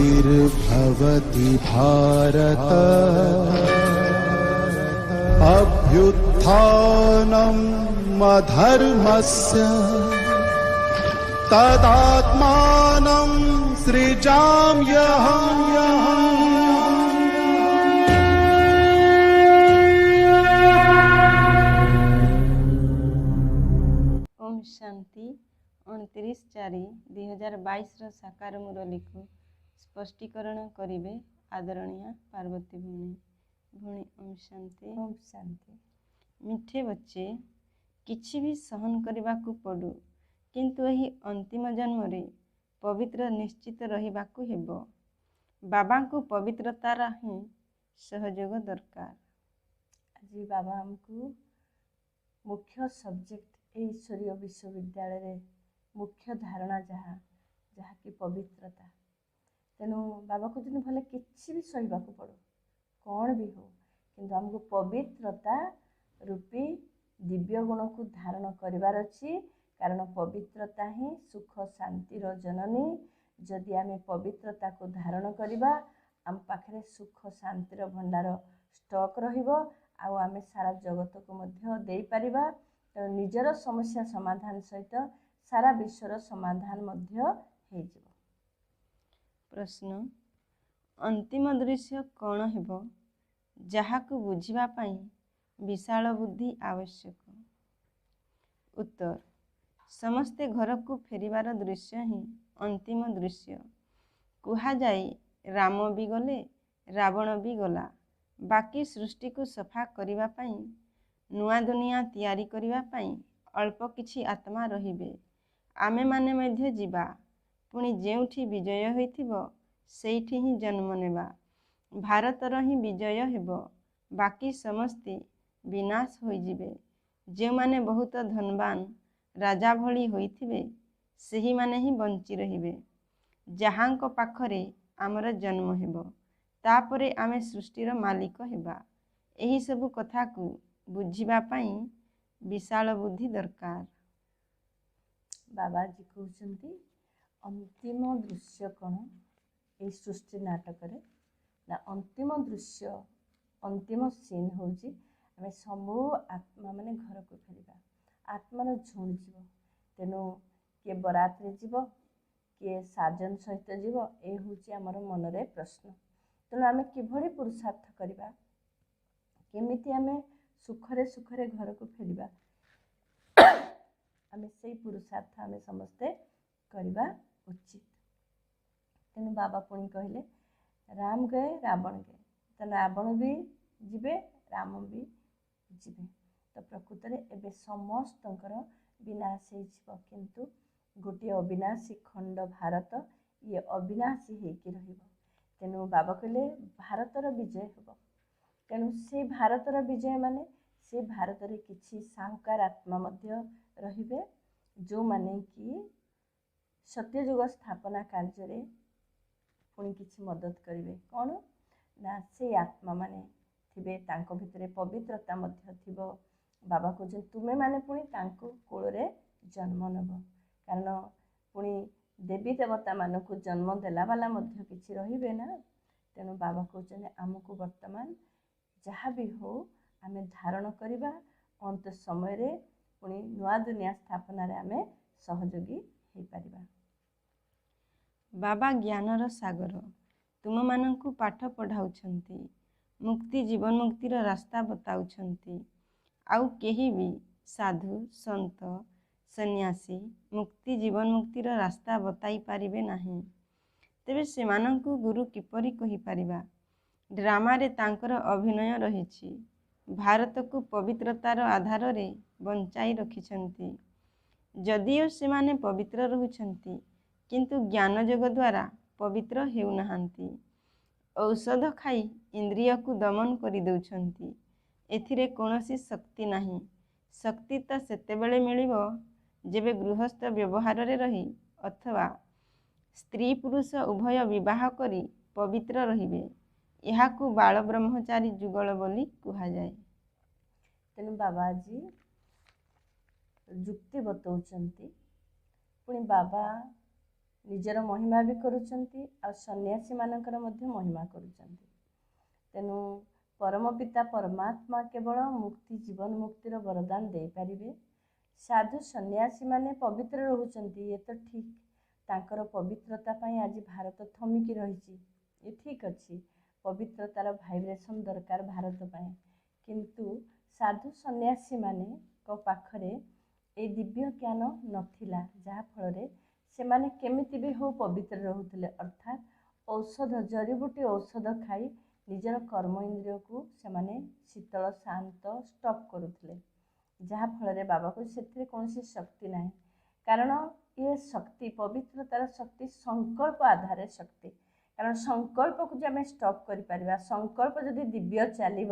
ग्लानिर्भवति भारत अभ्युत्थानम् अधर्मस्य तदात्मानं सृजाम्यहम्। ओम शांति 29/4/2022 साकार मुरली को स्पष्टीकरण करिवे आदरणीय पार्वती भूणी। ओम शांति। ओम शांति। मिठे बच्चे, किछि भी सहन करने को पड़ू, किंतु यही अंतिम जन्म रे पवित्र निश्चित रहिबाकु हेबो। बाबा को पवित्रतार ही सहयोग दरकार। आज बाबा हमको मुख्य सब्जेक्ट ईश्वरीय विश्वविद्यालय रे मुख्य धारणा जहाँ कि पवित्रता। तेणु बाबा को जन भले किसी भी सहवा पड़ो, कौन भी हो, किंतु हमको पवित्रता रूपी दिव्य गुण को धारण करिवार अछि। कारण पवित्रता ही सुख शांतिर जननी। जदि आमे पवित्रता को धारण करिबा, आम पाखरे सुख शांतिर भंडार स्टॉक रहिबो, आउ आमे सारा जगत को मध्य देई परिबा। निजर समस्या समाधान सहित सारा विश्वर समाधान मध्य हे जिवो। प्रश्न, अंतिम दृश्य कौन हेबो जहाकु बुझिबा पई विशाल बुद्धि आवश्यक? उत्तर, समस्ते घर को फेरिबार दृश्य ही अंतिम दृश्य। कुहा जाए राम भी गले रावण भी गला। बाकी सृष्टि को सफा करिबा पई, नुआ दुनिया तैयारी करिबा पई अल्प किछि आत्मा रहिबे। आमे माने मध्य जीवा, पुणी जेउठी विजय होइथिबो सेठी ही जन्म नेबा। भारतर ही विजय हेबो, बाकी समस्ते विनाश होइजिबे। जे माने बहुत धनवान राजा भली होइथिबे सेही माने ही बंची रहिबे। जहांको पाखरे आमर जन्म हेबो, तापरे आमे सृष्टिर मालिक हेबा। एही सबु कथा को बुझिबा पई विशाल बुद्धि दरकार। बाबा जी कहते अंतिम दृश्य कौन ये सृष्टि नाटक ना? अंतिम दृश्य अंतिम सीन हूँ आम सबू आत्मा माने घर को फेरिबा। आत्मार झुण जीव। तेणु किए बरात रे जीव, किए साजन सहित जीव, ये हूँ आमर मनरे प्रश्न। तेणु आम किभली पुरुषार्थ करवा, केमिति आमे सुखरे सुखरे घर को फेरिबा, आमे से पुरुषार्थ आमे समस्ते करवा उचित। तेणु बाबा पुणी कहले राम गए रावण गए। तेणु रावण भी जीवे, राम भी जीवे। तो प्रकृत में एबे समस्तंकर विनाश हो, किंतु गोटे अविनाशी खंड भारत, ये अविनाशी होकर रहिबो। तेणु बाबा कहले भारतर विजय हेबो। तेणु से भारतर विजय माने से भारत रे किछि साहुकार आत्मा मध्य रहिबे, जो माने कि सत्ययुग स्थापना कार्य रे पुणी किछि मदद करिवे। कौन ना? से आत्मा माने थिबे, तांको भितरे पवित्रता मध्य थिबो। बाबा कहते तुमे माने पुणी तांको कोल रे जन्म नेब। कारण पुणी देवी देवता मानकु जन्म देला वाला मध्य किछि रहिबे ना। तेणु बाबा कहते आमको वर्तमान जहाँ भी हो आमे धारण करिबा, अंत समय रे पुणी नुआ दुनिया स्थापना रे आमे सहयोगी हे परिबा। बाबा ज्ञानर सागर तुम मानंकु पाठ पढ़ाउछंती, मुक्ति जीवन मुक्तिर रास्ता बताउछंती। आउ केही भी साधु संत सन्यासी मुक्ति जीवन मुक्तिर रास्ता बताई पारिबे नाही। तेबे सेमानंकु गुरु किपरि कहि पारिबा? ड्रामा रे तांकर अभिनय रहिछि। भारत को पवित्रतार आधार रे बंचाई रखिछंती। जदिओ सेमाने पवित्र रहुछंती, किंतु ज्ञान जोग द्वारा पवित्र हेउनाहांती। औषध खाई इंद्रिय को दमन करि दउछंती। एथिरे कोनोसी शक्ति नाही। शक्ति तो सेतेबेले मिलिबो जेबे गृहस्थ व्यवहार रे रही अथवा स्त्री पुरुष उभय विवाह करी पवित्र रहिबे। यहाकू बाल ब्रह्मचारी जुगल बोली कुहा जाए। तेणु बाबाजी जुक्ति बतौचंती। पुणी बाबा ନିଜର ମହିମା ବି କରୁଛନ୍ତି ଆଉ ସନ୍ନ୍ୟାସୀମାନଙ୍କର ମଧ୍ୟ ମହିମା କରୁଛନ୍ତି। ତେଣୁ ପରମ ପିତା ପରମାତ୍ମା କେବଳ ମୁକ୍ତି ଜୀବନ ମୁକ୍ତିର ବରଦାନ ଦେଇପାରିବେ। ସାଧୁ ସନ୍ନ୍ୟାସୀମାନେ ପବିତ୍ର ରହୁଛନ୍ତି, ଏ ତ ଠିକ୍। ତାଙ୍କର ପବିତ୍ରତା ପାଇଁ ଆଜି ଭାରତ ଥମିକି ରହିଛି, ଏ ଠିକ୍ ଅଛି। ପବିତ୍ରତାର ଭାଇବ୍ରେସନ୍ ଦରକାର ଭାରତ ପାଇଁ। କିନ୍ତୁ ସାଧୁ ସନ୍ନ୍ୟାସୀମାନଙ୍କ ପାଖରେ ଏ ଦିବ୍ୟ ଜ୍ଞାନ ନଥିଲା, ଯାହାଫଳରେ ସେମାନେ କେମିତି ବି ହଉ ପବିତ୍ର ରହୁଥିଲେ। ଅର୍ଥାତ୍ ଔଷଧ, ଜଡ଼ିବୁଟି ଔଷଧ ଖାଇ ନିଜର କର୍ମ ଇନ୍ଦ୍ରିୟକୁ ସେମାନେ ଶୀତଳ ଶାନ୍ତ ଷ୍ଟପ୍ କରୁଥିଲେ, ଯାହାଫଳରେ ବାବାକୁ ସେଥିରେ କୌଣସି ଶକ୍ତି ନାହିଁ। କାରଣ ଏ ଶକ୍ତି, ପବିତ୍ରତାର ଶକ୍ତି ସଂକଳ୍ପ ଆଧାରରେ ଶକ୍ତି। କାରଣ ସଂକଳ୍ପକୁ ଯଦି ଆମେ ଷ୍ଟପ୍ କରିପାରିବା, ସଂକଳ୍ପ ଯଦି ଦିବ୍ୟ ଚାଲିବ,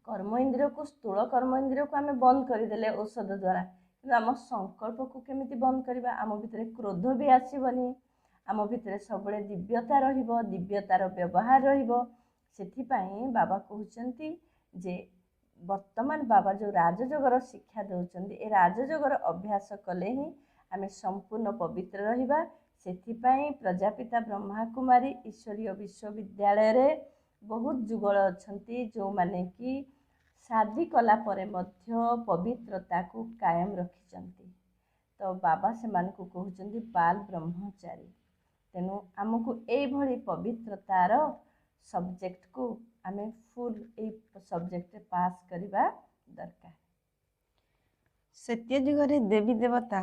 କର୍ମ ଇନ୍ଦ୍ରିୟକୁ, ସ୍ଥୂଳ କର୍ମ ଇନ୍ଦ୍ରିୟକୁ ଆମେ ବନ୍ଦ କରିଦେଲେ ଔଷଧ ଦ୍ୱାରା, କିନ୍ତୁ ଆମ ସଂକଳ୍ପକୁ କେମିତି ବନ୍ଦ କରିବା? ଆମ ଭିତରେ କ୍ରୋଧ ବି ଆସିବନି, ଆମ ଭିତରେ ସବୁବେଳେ ଦିବ୍ୟତା ରହିବ, ଦିବ୍ୟତାର ବ୍ୟବହାର ରହିବ। ସେଥିପାଇଁ ବାବା କହୁଛନ୍ତି ଯେ ବର୍ତ୍ତମାନ ବାବା ଯେଉଁ ରାଜଯୋଗର ଶିକ୍ଷା ଦେଉଛନ୍ତି, ଏ ରାଜଯୋଗର ଅଭ୍ୟାସ କଲେ ହିଁ ଆମେ ସମ୍ପୂର୍ଣ୍ଣ ପବିତ୍ର ରହିବା। ସେଥିପାଇଁ ପ୍ରଜାପିତା ବ୍ରହ୍ମାକୁମାରୀ ଈଶ୍ୱରୀୟ ବିଶ୍ୱବିଦ୍ୟାଳୟରେ ବହୁତ ଯୁଗଳ ଅଛନ୍ତି, ଯେଉଁମାନେ କି ଶାଦୀ କଲା ପରେ ମଧ୍ୟ ପବିତ୍ରତାକୁ କାୟମ ରଖିଛନ୍ତି। ତ ବାବା ସେମାନଙ୍କୁ କହୁଛନ୍ତି ବାଲ ବ୍ରହ୍ମଚାରୀ। ତେଣୁ ଆମକୁ ଏଇଭଳି ପବିତ୍ରତାର ସବଜେକ୍ଟକୁ ଆମେ ଫୁଲ୍ ଏଇ ସବଜେକ୍ଟରେ ପାସ୍ କରିବା ଦରକାର। ସତ୍ୟ ଯୁଗରେ ଦେବୀ ଦେବତା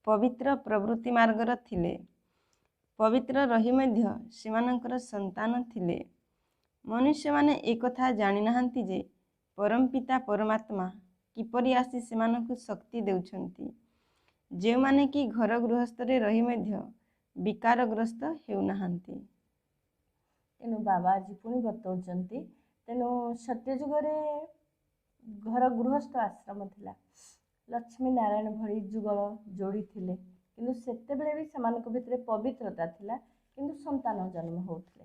ପବିତ୍ର ପ୍ରବୃତ୍ତି ମାର୍ଗର ଥିଲେ। ପବିତ୍ର ରହି ମଧ୍ୟ ସେମାନଙ୍କର ସନ୍ତାନ ଥିଲେ। ମନୁଷ୍ୟମାନେ ଏକଥା ଜାଣିନାହାନ୍ତି ଯେ ପରମପିତା ପରମାତ୍ମା କିପରି ଆସି ସେମାନଙ୍କୁ ଶକ୍ତି ଦେଉଛନ୍ତି, ଯେଉଁମାନେ କି ଘର ଗୃହସ୍ଥରେ ରହି ମଧ୍ୟ ବିକାରଗ୍ରସ୍ତ ହେଉନାହାନ୍ତି। ତେଣୁ ବାବା ଆଜି ପୁଣି ବତାଉଛନ୍ତି, ତେଣୁ ସତ୍ୟଯୁଗରେ ଘର ଗୃହସ୍ଥ ଆଶ୍ରମ ଥିଲା, ଲକ୍ଷ୍ମୀ ନାରାୟଣ ଭଳି ଯୁଗଳ ଯୋଡ଼ି ଥିଲେ, କିନ୍ତୁ ସେତେବେଳେ ବି ସେମାନଙ୍କ ଭିତରେ ପବିତ୍ରତା ଥିଲା, କିନ୍ତୁ ସନ୍ତାନ ଜନ୍ମ ହେଉଥିଲେ।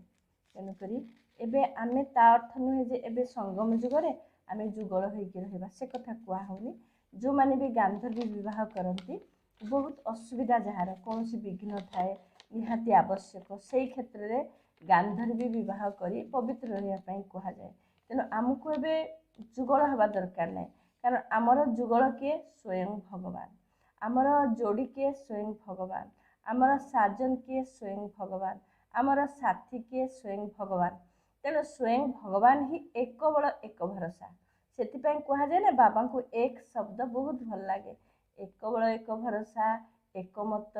ତେଣୁକରି ଏବେ ଆମେ ତା ଅର୍ଥ ନୁହେଁ ଯେ ଏବେ ସଙ୍ଗମ ଯୁଗରେ ଆମେ ଯୁଗଳ ହୋଇକି ରହିବା, ସେ କଥା କୁହା ହେଉନି। ଯେଉଁମାନେ ବି ଗାନ୍ଧର୍ବ ବିବାହ କରନ୍ତି, ବହୁତ ଅସୁବିଧା, ଯାହାର କୌଣସି ବିଘ୍ନ ଥାଏ, ନିହାତି ଆବଶ୍ୟକ, ସେଇ କ୍ଷେତ୍ରରେ ଗାନ୍ଧର୍ବ ବିବାହ କରି ପବିତ୍ର ରହିବା ପାଇଁ କୁହାଯାଏ। ତେଣୁ ଆମକୁ ଏବେ ଯୁଗଳ ହେବା ଦରକାର ନାହିଁ, କାରଣ ଆମର ଯୁଗଳ କିଏ? ସ୍ୱୟଂ ଭଗବାନ। ଆମର ଯୋଡ଼ି କିଏ? ସ୍ୱୟଂ ଭଗବାନ। ଆମର ସାଜନ କିଏ? ସ୍ୱୟଂ ଭଗବାନ। ଆମର ସାଥୀ କିଏ? ସ୍ୱୟଂ ଭଗବାନ। ତେଣୁ ସ୍ୱୟଂ ଭଗବାନ ହିଁ ଏକ ବଳ ଏକ ଭରସା। ସେଥିପାଇଁ କୁହାଯାଏ ନା, ବାବାଙ୍କୁ ଏକ ଶବ୍ଦ ବହୁତ ଭଲ ଲାଗେ। ଏକ ବଳ ଏକ ଭରସା, ଏକ ମତ,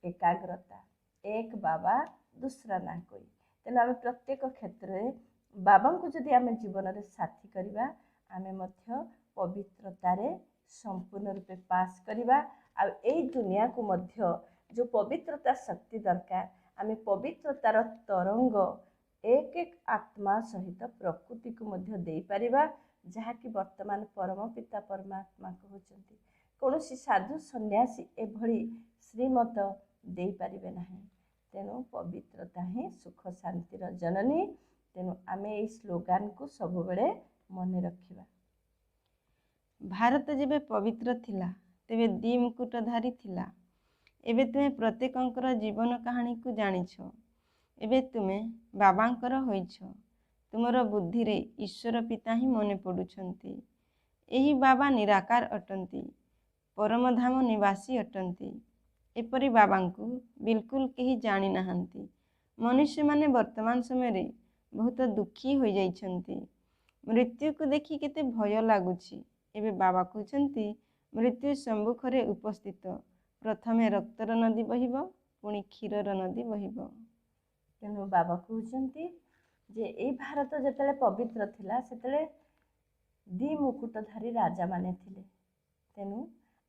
ଏକାଗ୍ରତା, ଏକ ବାବା ଦୁସରା ନା କୋଇ। ତେଣୁ ଆମେ ପ୍ରତ୍ୟେକ କ୍ଷେତ୍ରରେ ବାବାଙ୍କୁ ଯଦି ଆମେ ଜୀବନରେ ସାଥୀ କରିବା, ଆମେ ମଧ୍ୟ ପବିତ୍ରତାରେ ସମ୍ପୂର୍ଣ୍ଣ ରୂପେ ପାସ୍ କରିବା। ଆଉ ଏଇ ଦୁନିଆକୁ ମଧ୍ୟ ଯେଉଁ ପବିତ୍ରତା ଶକ୍ତି ଦରକାର, ଆମେ ପବିତ୍ରତାର ତରଙ୍ଗ ଏକ ଏକ ଆତ୍ମା ସହିତ ପ୍ରକୃତିକୁ ମଧ୍ୟ ଦେଇପାରିବା, ଯାହାକି ବର୍ତ୍ତମାନ ପରମ ପିତା ପରମାତ୍ମା କହୁଛନ୍ତି। କୌଣସି ସାଧୁ ସନ୍ନ୍ୟାସୀ ଏଭଳି ଶ୍ରୀମତ ଦେଇପାରିବେ ନାହିଁ। ତେଣୁ ପବିତ୍ରତା ହିଁ ସୁଖ ଶାନ୍ତିର ଜନନୀ। ତେଣୁ ଆମେ ଏଇ ସ୍ଲୋଗାନକୁ ସବୁବେଳେ ମନେ ରଖିବା। ଭାରତ ଯେବେ ପବିତ୍ର ଥିଲା, ତେବେ ଦ୍ୱିମୁକୁଟଧାରୀ ଥିଲା। ଏବେ ତୁମେ ପ୍ରତ୍ୟେକଙ୍କର ଜୀବନ କାହାଣୀକୁ ଜାଣିଛ। ଏବେ ତୁମେ ବାବାଙ୍କର ହୋଇଛ। ତୁମର ବୁଦ୍ଧିରେ ଈଶ୍ୱର ପିତା ହିଁ ମନେ ପଡ଼ୁଛନ୍ତି। ଏହି ବାବା ନିରାକାର ଅଟନ୍ତି, ପରମଧାମ ନିବାସୀ ଅଟନ୍ତି। ଏପରି ବାବାଙ୍କୁ ବିଲକୁଲ କେହି ଜାଣିନାହାନ୍ତି। ମନୁଷ୍ୟମାନେ ବର୍ତ୍ତମାନ ସମୟରେ ବହୁତ ଦୁଃଖୀ ହୋଇଯାଇଛନ୍ତି। ମୃତ୍ୟୁକୁ ଦେଖି କେତେ ଭୟ ଲାଗୁଛି। ଏବେ ବାବା କହୁଛନ୍ତି, ମୃତ୍ୟୁ ସମ୍ମୁଖରେ ଉପସ୍ଥିତ। ପ୍ରଥମେ ରକ୍ତର ନଦୀ ବହିବ, ପୁଣି କ୍ଷୀରର ନଦୀ ବହିବ। ତେଣୁ ବାବା କହୁଛନ୍ତି ଯେ ଏଇ ଭାରତ ଯେତେବେଳେ ପବିତ୍ର ଥିଲା, ସେତେବେଳେ ଦ୍ୱିମୁକୁଟଧାରୀ ରାଜାମାନେ ଥିଲେ। ତେଣୁ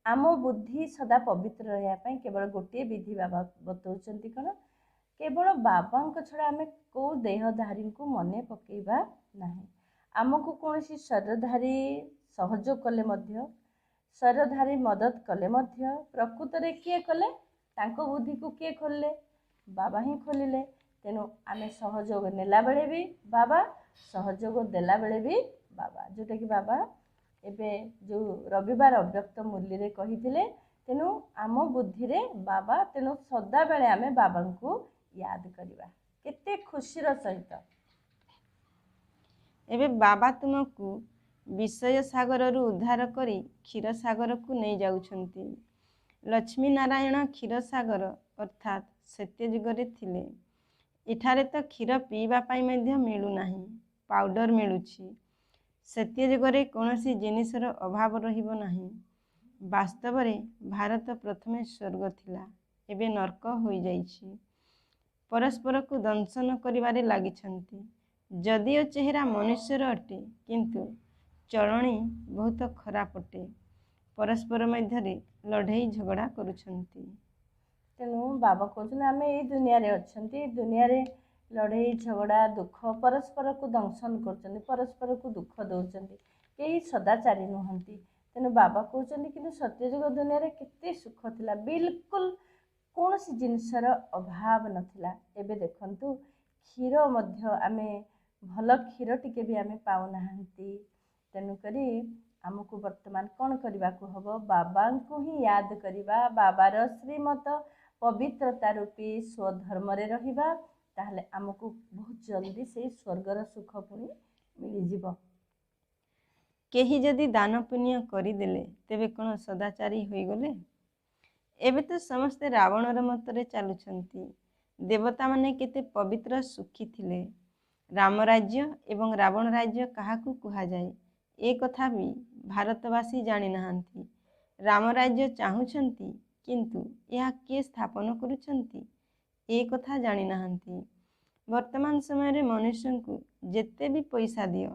ଆମ ବୁଦ୍ଧି ସଦା ପବିତ୍ର ରହିବା ପାଇଁ କେବଳ ଗୋଟିଏ ବିଧି ବାବା ବତାଉଛନ୍ତି, କ'ଣ? କେବଳ ବାବାଙ୍କ ଛଡ଼ା ଆମେ କେଉଁ ଦେହଧାରୀଙ୍କୁ ମନେ ପକାଇବା ନାହିଁ। ଆମକୁ କୌଣସି ଶରୀରଧାରୀ ସହଯୋଗ କଲେ ମଧ୍ୟ, ଶରୀରଧାରୀ ମଦତ କଲେ ମଧ୍ୟ, ପ୍ରକୃତରେ କିଏ କଲେ? ତାଙ୍କ ବୁଦ୍ଧିକୁ କିଏ ଖୋଲିଲେ? ବାବା ହିଁ ଖୋଲିଲେ। ତେଣୁ ଆମେ ସହଯୋଗ ନେଲା ବେଳେ ବି ବାବା, ସହଯୋଗ ଦେଲା ବେଳେ ବି ବାବା। ଯେଉଁଟାକି ବାବା ଏବେ ଯେଉଁ ରବିବାର ଅବ୍ୟକ୍ତ ମୂଲ୍ୟରେ କହିଥିଲେ, ତେଣୁ ଆମ ବୁଦ୍ଧିରେ ବାବା, ତେଣୁ ସଦାବେଳେ ଆମେ ବାବାଙ୍କୁ ୟାଦ କରିବା କେତେ ଖୁସିର ସହିତ। ଏବେ ବାବା ତୁମକୁ ବିଷୟ ସାଗରରୁ ଉଦ୍ଧାର କରି କ୍ଷୀର ସାଗରକୁ ନେଇ ଯାଉଛନ୍ତି। ଲକ୍ଷ୍ମୀ ନାରାୟଣ କ୍ଷୀର ସାଗର ଅର୍ଥାତ୍ ସତ୍ୟ ଯୁଗରେ ଥିଲେ। ଏଠାରେ ତ କ୍ଷୀର ପିଇବା ପାଇଁ ମଧ୍ୟ ମିଳୁନାହିଁ, ପାଉଡର ମିଳୁଛି। ସତ୍ୟ ଯୁଗରେ କୌଣସି ଜିନିଷର ଅଭାବ ରହିବ ନାହିଁ। ବାସ୍ତବରେ ଭାରତ ପ୍ରଥମେ ସ୍ୱର୍ଗ ଥିଲା, ଏବେ ନର୍କ ହୋଇଯାଇଛି। ପରସ୍ପରକୁ ଦଂଶନ କରିବାରେ ଲାଗିଛନ୍ତି। ଯଦିଓ ଚେହେରା ମନୁଷ୍ୟର ଅଟେ, କିନ୍ତୁ ଚଳଣି ବହୁତ ଖରାପ ଅଟେ। ପରସ୍ପର ମଧ୍ୟରେ ଲଢ଼େଇ ଝଗଡ଼ା କରୁଛନ୍ତି। ତେଣୁ ବାବା କହୁଛନ୍ତି ଆମେ ଏଇ ଦୁନିଆରେ ଅଛନ୍ତି, ଦୁନିଆରେ ଲଢ଼େଇ ଝଗଡ଼ା ଦୁଃଖ, ପରସ୍ପରକୁ ଦଂଶନ କରୁଛନ୍ତି, ପରସ୍ପରକୁ ଦୁଃଖ ଦେଉଛନ୍ତି, କେହି ସଦାଚାରୀ ନୁହନ୍ତି। ତେଣୁ ବାବା କହୁଛନ୍ତି କିନ୍ତୁ ସତ୍ୟଯୁଗ ଦୁନିଆରେ କେତେ ସୁଖ ଥିଲା, ବିଲକୁଲ କୌଣସି ଜିନିଷର ଅଭାବ ନଥିଲା। ଏବେ ଦେଖନ୍ତୁ କ୍ଷୀର ମଧ୍ୟ ଆମେ ଭଲ କ୍ଷୀର ଟିକେ ବି ଆମେ ପାଉନାହାନ୍ତି। ତେଣୁକରି ଆମକୁ ବର୍ତ୍ତମାନ କ'ଣ କରିବାକୁ ହେବ? ବାବାଙ୍କୁ ହିଁ ୟାଦ କରିବା, ବାବାର ଶ୍ରୀମତ ପବିତ୍ରତା ରୂପୀ ସ୍ୱଧର୍ମରେ ରହିବା। ତାହେଲେ ଆମକୁ ବହୁତ ଜଲ୍ଦି ସେଇ ସ୍ୱର୍ଗର ସୁଖ ପୁଣି ମିଳିଯିବ। କେହି ଯଦି ଦାନ ପୁଣ୍ୟ କରିଦେଲେ ତେବେ କ'ଣ ସଦାଚାରୀ ହୋଇଗଲେ? ଏବେ ତ ସମସ୍ତେ ରାବଣର ମତରେ ଚାଲୁଛନ୍ତି। ଦେବତାମାନେ କେତେ ପବିତ୍ର ସୁଖୀ ଥିଲେ। ରାମ ରାଜ୍ୟ ଏବଂ ରାବଣ ରାଜ୍ୟ କାହାକୁ କୁହାଯାଏ ଏ କଥା ବି ଭାରତବାସୀ ଜାଣିନାହାନ୍ତି। ରାମ ରାଜ୍ୟ ଚାହୁଁଛନ୍ତି, କିନ୍ତୁ ଏହା କିଏ ସ୍ଥାପନ କରୁଛନ୍ତି ଏ କଥା ଜାଣିନାହାନ୍ତି। ବର୍ତ୍ତମାନ ସମୟରେ ମନୁଷ୍ୟଙ୍କୁ ଯେତେ ବି ପଇସା ଦିଅ,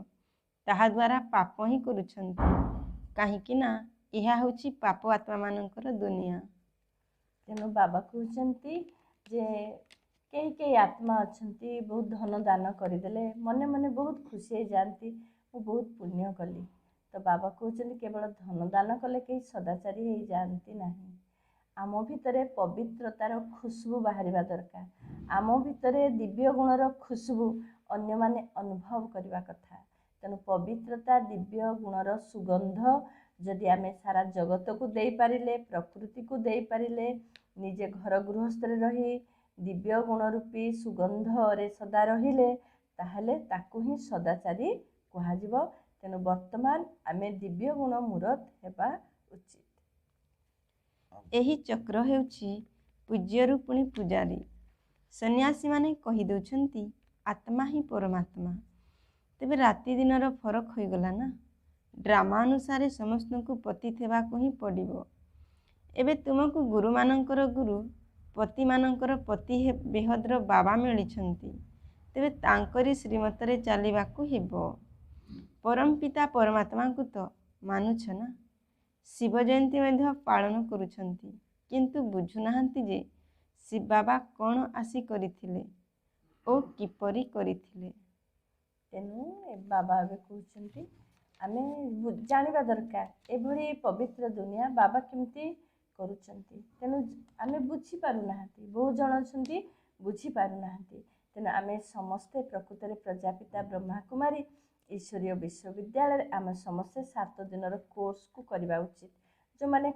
ତାହା ଦ୍ୱାରା ପାପ ହିଁ କରୁଛନ୍ତି। କାହିଁକି ନା ଏହା ହେଉଛି ପାପ ଆତ୍ମାମାନଙ୍କର ଦୁନିଆ। ତେଣୁ ବାବା କହୁଛନ୍ତି ଯେ କେହି କେହି ଆତ୍ମା ଅଛନ୍ତି ବହୁତ ଧନ ଦାନ କରିଦେଲେ ମନେ ମନେ ବହୁତ ଖୁସି ହେଇଯାଆନ୍ତି, ମୁଁ ବହୁତ ପୁଣ୍ୟ କଲି। ତ ବାବା କହୁଛନ୍ତି କେବଳ ଧନ ଦାନ କଲେ କେହି ସଦାଚାରୀ ହେଇଯାଆନ୍ତି ନାହିଁ। ଆମ ଭିତରେ ପବିତ୍ରତାର ଖୁସବୁ ବାହାରିବା ଦରକାର। ଆମ ଭିତରେ ଦିବ୍ୟ ଗୁଣର ଖୁସବୁ ଅନ୍ୟମାନେ ଅନୁଭବ କରିବା କଥା। ତେଣୁ ପବିତ୍ରତା ଦିବ୍ୟ ଗୁଣର ସୁଗନ୍ଧ ଯଦି ଆମେ ସାରା ଜଗତକୁ ଦେଇପାରିଲେ, ପ୍ରକୃତିକୁ ଦେଇପାରିଲେ, ନିଜେ ଘର ଗୃହସ୍ଥରେ ରହି ଦିବ୍ୟ ଗୁଣ ରୂପୀ ସୁଗନ୍ଧରେ ସଦା ରହିଲେ, ତାହେଲେ ତାକୁ ହିଁ ସଦାଚାରୀ କୁହାଯିବ। ତେଣୁ ବର୍ତ୍ତମାନ ଆମେ ଦିବ୍ୟ ଗୁଣ ମୂରତ ହେବା ଉଚିତ। ଏହି ଚକ୍ର ହେଉଛି ପୂଜ୍ୟରୁ ପୁଣି ପୂଜାରୀ। ସନ୍ନ୍ୟାସୀମାନେ କହିଦେଉଛନ୍ତି ଆତ୍ମା ହିଁ ପରମାତ୍ମା। ତେବେ ରାତି ଦିନର ଫରକ ହୋଇଗଲା ନା। ଡ୍ରାମା ଅନୁସାରେ ସମସ୍ତଙ୍କୁ ପତିତ ହେବାକୁ ହିଁ ପଡ଼ିବ। ଏବେ ତୁମକୁ ଗୁରୁମାନଙ୍କର ଗୁରୁ, ପତିମାନଙ୍କର ପତି ବେହଦର ବାବା ମିଳିଛନ୍ତି। ତେବେ ତାଙ୍କରି ଶ୍ରୀମତରେ ଚାଲିବାକୁ ହେବ। ପରମ ପିତା ପରମାତ୍ମାଙ୍କୁ ତ ମାନୁଛ ନା। ଶିବ ଜୟନ୍ତୀ ମଧ୍ୟ ପାଳନ କରୁଛନ୍ତି, କିନ୍ତୁ ବୁଝୁନାହାନ୍ତି ଯେ ଶିବ ବାବା କ'ଣ ଆସି କରିଥିଲେ ଓ କିପରି କରିଥିଲେ। ତେଣୁ ବାବା ଏବେ କହୁଛନ୍ତି ଆମେ ଜାଣିବା ଦରକାର ଏଭଳି ପବିତ୍ର ଦୁନିଆ ବାବା କେମିତି କରୁଛନ୍ତି। ତେଣୁ ଆମେ ବୁଝିପାରୁନାହାନ୍ତି, ବହୁ ଜଣ ଅଛନ୍ତି ବୁଝିପାରୁନାହାନ୍ତି। ତେଣୁ ଆମେ ସମସ୍ତେ ପ୍ରକୃତରେ ପ୍ରଜାପିତା ବ୍ରହ୍ମାକୁମାରୀ ଈଶ୍ୱରୀୟ ବିଶ୍ୱବିଦ୍ୟାଳୟରେ ଆମେ ସମସ୍ତେ 7 ଦିନର କୋର୍ସକୁ କରିବା ଉଚିତ। ଯେଉଁମାନେ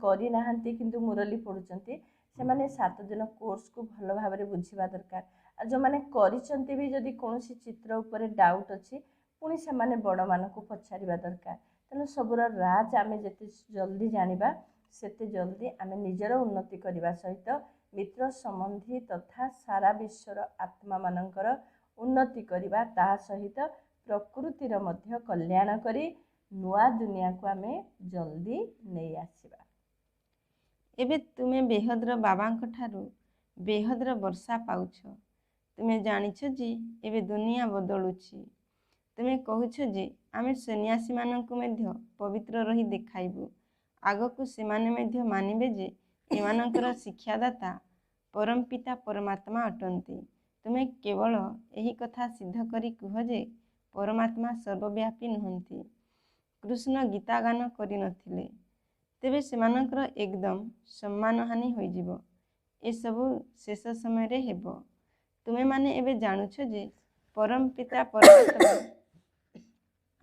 କରିନାହାନ୍ତି କିନ୍ତୁ ମୁରଲି ପଢ଼ୁଛନ୍ତି, ସେମାନେ 7 ଦିନ କୋର୍ସକୁ ଭଲ ଭାବରେ ବୁଝିବା ଦରକାର। ଆଉ ଯେଉଁମାନେ କରିଛନ୍ତି ବି ଯଦି କୌଣସି ଚିତ୍ର ଉପରେ ଡାଉଟ୍ ଅଛି, ପୁଣି ସେମାନେ ବଡ଼ମାନଙ୍କୁ ପଚାରିବା ଦରକାର। ତେଣୁ ସବୁର ରାଜ ଆମେ ଯେତେ ଜଲ୍ଦି ଜାଣିବା, ସେତେ ଜଲ୍ଦି ଆମେ ନିଜର ଉନ୍ନତି କରିବା ସହିତ ମିତ୍ର ସମ୍ବନ୍ଧୀ ତଥା ସାରା ବିଶ୍ୱର ଆତ୍ମାମାନଙ୍କର ଉନ୍ନତି କରିବା, ତାହା ସହିତ ପ୍ରକୃତିର ମଧ୍ୟ କଲ୍ୟାଣ କରି ନୂଆ ଦୁନିଆକୁ ଆମେ ଜଲ୍ଦି ନେଇ ଆସିବା। ଏବେ ତୁମେ ବେହଦର ବାବାଙ୍କ ଠାରୁ ବେହଦର ବର୍ଷା ପାଉଛ। ତୁମେ ଜାଣିଛ ଯେ ଏବେ ଦୁନିଆ ବଦଳୁଛି। ତୁମେ କହୁଛ ଯେ ଆମେ ସନ୍ନ୍ୟାସୀମାନଙ୍କୁ ମଧ୍ୟ ପବିତ୍ର ରହି ଦେଖାଇବୁ। ଆଗକୁ ସେମାନେ ମଧ୍ୟ ମାନିବେ ଯେ ଏମାନଙ୍କର ଶିକ୍ଷାଦାତା ପରମ ପିତା ପରମାତ୍ମା ଅଟନ୍ତି। ତୁମେ କେବଳ ଏହି କଥା ସିଦ୍ଧ କରି କୁହ ଯେ ପରମାତ୍ମା ସର୍ବବ୍ୟାପୀ ନୁହନ୍ତି। କୃଷ୍ଣ ଗୀତା ଗାନ କରିନଥିଲେ, ତେବେ ସେମାନଙ୍କର ଏକଦମ ସମ୍ମାନହାନି ହୋଇଯିବ। ଏସବୁ ଶେଷ ସମୟରେ ହେବ। ତୁମେମାନେ ଏବେ ଜାଣୁଛ ଯେ ପରମ ପିତା ପରମାତ୍ମା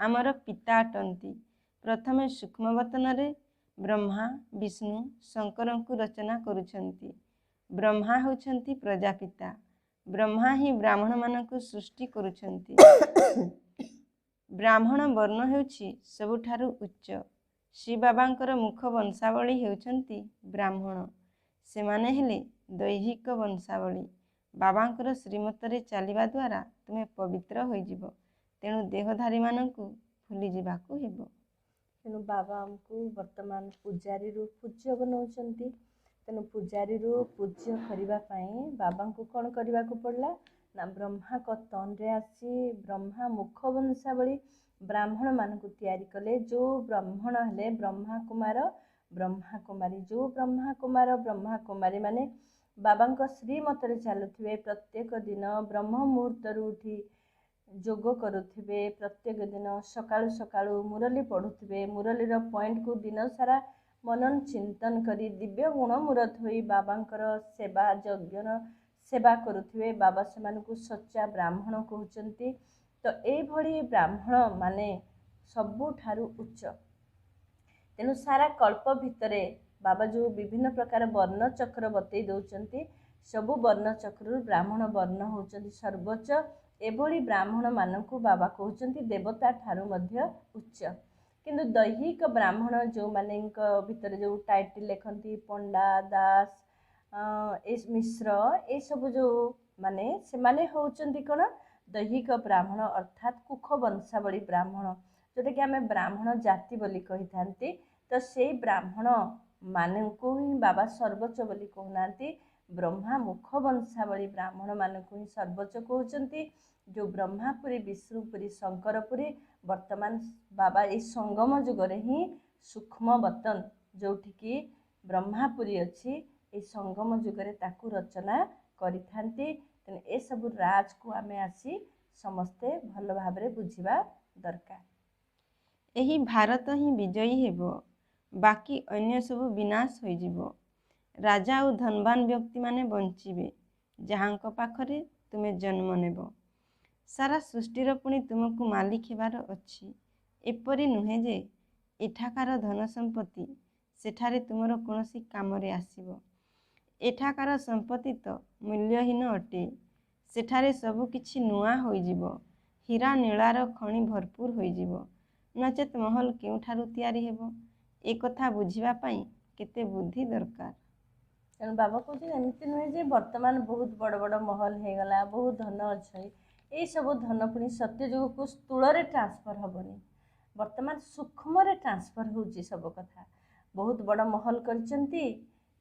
ଆମର ପିତା ଅଟନ୍ତି। ପ୍ରଥମେ ସୂକ୍ଷ୍ମବତନରେ, ବ୍ରହ୍ମା ବିଷ୍ଣୁ ଶଙ୍କରଙ୍କୁ ରଚନା କରୁଛନ୍ତି। ବ୍ରହ୍ମା ହେଉଛନ୍ତି ପ୍ରଜାପିତା। ବ୍ରହ୍ମା ହିଁ ବ୍ରାହ୍ମଣମାନଙ୍କୁ ସୃଷ୍ଟି କରୁଛନ୍ତି। ବ୍ରାହ୍ମଣ ବର୍ଣ୍ଣ ହେଉଛି ସବୁଠାରୁ ଉଚ୍ଚ। ଶ୍ରୀ ବାବାଙ୍କର ମୁଖ ବଂଶାବଳୀ ହେଉଛନ୍ତି ବ୍ରାହ୍ମଣ। ସେମାନେ ହେଲେ ଦୈହିକ ବଂଶାବଳୀ। ବାବାଙ୍କର ଶ୍ରୀମତରେ ଚାଲିବା ଦ୍ୱାରା ତୁମେ ପବିତ୍ର ହୋଇଯିବ। ତେଣୁ ଦେହଧାରୀମାନଙ୍କୁ ଭୁଲିଯିବାକୁ ହେବ। ତେଣୁ ବାବା ଆମକୁ ବର୍ତ୍ତମାନ ପୂଜାରୀରୁ ପୂଜ୍ୟ ବନାଉଛନ୍ତି। ତେଣୁ ପୂଜାରୀରୁ ପୂଜ୍ୟ କରିବା ପାଇଁ ବାବାଙ୍କୁ କ'ଣ କରିବାକୁ ପଡ଼ିଲା ନା ବ୍ରହ୍ମାଙ୍କ ତନରେ ଆସି ବ୍ରହ୍ମା ମୁଖ ବଂଶାବଳୀ ବ୍ରାହ୍ମଣମାନଙ୍କୁ ତିଆରି କଲେ। ଯେଉଁ ବ୍ରାହ୍ମଣ ହେଲେ ବ୍ରହ୍ମା କୁମାର ବ୍ରହ୍ମା କୁମାରୀ। ଯେଉଁ ବ୍ରହ୍ମା କୁମାର ବ୍ରହ୍ମା କୁମାରୀ ମାନେ ବାବାଙ୍କ ଶ୍ରୀମତରେ ଚାଲୁଥିବେ, ପ୍ରତ୍ୟେକ ଦିନ ବ୍ରହ୍ମ ମୁହୂର୍ତ୍ତରୁ ଉଠି ଯୋଗ କରୁଥିବେ, ପ୍ରତ୍ୟେକ ଦିନ ସକାଳୁ ସକାଳୁ ମୁରଲୀ ପଢ଼ୁଥିବେ, ମୁରଲୀର ପଏଣ୍ଟକୁ ଦିନ ସାରା ମନନ ଚିନ୍ତନ କରି ଦିବ୍ୟ ଗୁଣ ମୂରତ ହୋଇ ବାବାଙ୍କର ସେବା ଯଜ୍ଞର ସେବା କରୁଥିବେ। ବାବା ସେମାନଙ୍କୁ ସଚ୍ଚା ବ୍ରାହ୍ମଣ କହୁଛନ୍ତି। ତ ଏଇଭଳି ବ୍ରାହ୍ମଣ ମାନେ ସବୁଠାରୁ ଉଚ୍ଚ। ତେଣୁ ସାରା କଳ୍ପ ଭିତରେ ବାବା ଯେଉଁ ବିଭିନ୍ନ ପ୍ରକାର ବର୍ଣ୍ଣଚକ୍ର ବତେଇ ଦେଉଛନ୍ତି, ସବୁ ବର୍ଣ୍ଣଚକ୍ରରୁ ବ୍ରାହ୍ମଣ ବର୍ଣ୍ଣ ହେଉଛନ୍ତି ସର୍ବୋଚ୍ଚ। ଏଭଳି ବ୍ରାହ୍ମଣମାନଙ୍କୁ ବାବା କହୁଛନ୍ତି ଦେବତା ଠାରୁ ମଧ୍ୟ ଉଚ୍ଚ। କିନ୍ତୁ ଦୈହିକ ବ୍ରାହ୍ମଣ ଯେଉଁମାନଙ୍କ ଭିତରେ ଯେଉଁ ଟାଇଟଲ ଲେଖନ୍ତି ପଣ୍ଡା ଦାସ ମିଶ୍ର ଏସବୁ ଯେଉଁ ମାନେ ସେମାନେ ହେଉଛନ୍ତି କ'ଣ ଦୈହିକ ବ୍ରାହ୍ମଣ ଅର୍ଥାତ୍ କୁଖ ବଂଶାବଳୀ ବ୍ରାହ୍ମଣ, ଯେଉଁଟାକି ଆମେ ବ୍ରାହ୍ମଣ ଜାତି ବୋଲି କହିଥାନ୍ତି। ତ ସେଇ ବ୍ରାହ୍ମଣ ମାନଙ୍କୁ ହିଁ ବାବା ସର୍ବୋଚ୍ଚ ବୋଲି କହୁନାହାନ୍ତି। ବ୍ରହ୍ମା ମୁଖ ବଂଶାବଳୀ ବ୍ରାହ୍ମଣମାନଙ୍କୁ ହିଁ ସର୍ବୋଚ୍ଚ କହୁଛନ୍ତି। ଯେଉଁ ବ୍ରହ୍ମାପୁରୀ ବିଷ୍ଣୁପୁରୀ ଶଙ୍କରପୁରୀ ବର୍ତ୍ତମାନ ବାବା ଏଇ ସଙ୍ଗମ ଯୁଗରେ ହିଁ ସୂକ୍ଷ୍ମ ବତନ ଯେଉଁଠିକି ବ୍ରହ୍ମାପୁରୀ ଅଛି, ଏଇ ସଙ୍ଗମ ଯୁଗରେ ତାକୁ ରଚନା କରିଥାନ୍ତି। ତେଣୁ ଏସବୁ ରାଜକୁ ଆମେ ଆସି ସମସ୍ତେ ଭଲ ଭାବରେ ବୁଝିବା ଦରକାର। ଏହି ଭାରତ ହିଁ ବିଜୟୀ ହେବ, ବାକି ଅନ୍ୟ ସବୁ ବିନାଶ ହୋଇଯିବ। ରାଜା ଓ ଧନବାନ ବ୍ୟକ୍ତିମାନେ ବଞ୍ଚିବେ, ଯାହାଙ୍କ ପାଖରେ ତୁମେ ଜନ୍ମ ନେବ। ସାରା ସୃଷ୍ଟିର ପୁଣି ତୁମକୁ ମାଲିକ ହେବାର ଅଛି। ଏପରି ନୁହେଁ ଯେ ଏଠାକାର ଧନ ସମ୍ପତ୍ତି ସେଠାରେ ତୁମର କୌଣସି କାମରେ ଆସିବ। ଏଠାକାର ସମ୍ପତ୍ତି ତ ମୂଲ୍ୟହୀନ ଅଟେ। ସେଠାରେ ସବୁ କିଛି ନୂଆ ହୋଇଯିବ। ହୀରା ନୀଳାର ଖଣି ଭରପୁର ହୋଇଯିବ। ନଚେତ୍ ମହଲ କେଉଁଠାରୁ ତିଆରି ହେବ? ଏ କଥା ବୁଝିବା ପାଇଁ କେତେ ବୁଦ୍ଧି ଦରକାର। ତେଣୁ ବାବା କହୁଛନ୍ତି ଏମିତି ନୁହେଁ ଯେ ବର୍ତ୍ତମାନ ବହୁତ ବଡ଼ ବଡ଼ ମହଲ ହେଇଗଲା, ବହୁତ ଧନ ଅଛି, ଏଇସବୁ ଧନ ପୁଣି ସତ୍ୟଯୁଗକୁ ସ୍ଥୂଳରେ ଟ୍ରାନ୍ସଫର୍ ହେବନି। ବର୍ତ୍ତମାନ ସୂକ୍ଷ୍ମରେ ଟ୍ରାନ୍ସଫର୍ ହେଉଛି ସବୁ କଥା। ବହୁତ ବଡ଼ ମହଲ କରିଛନ୍ତି,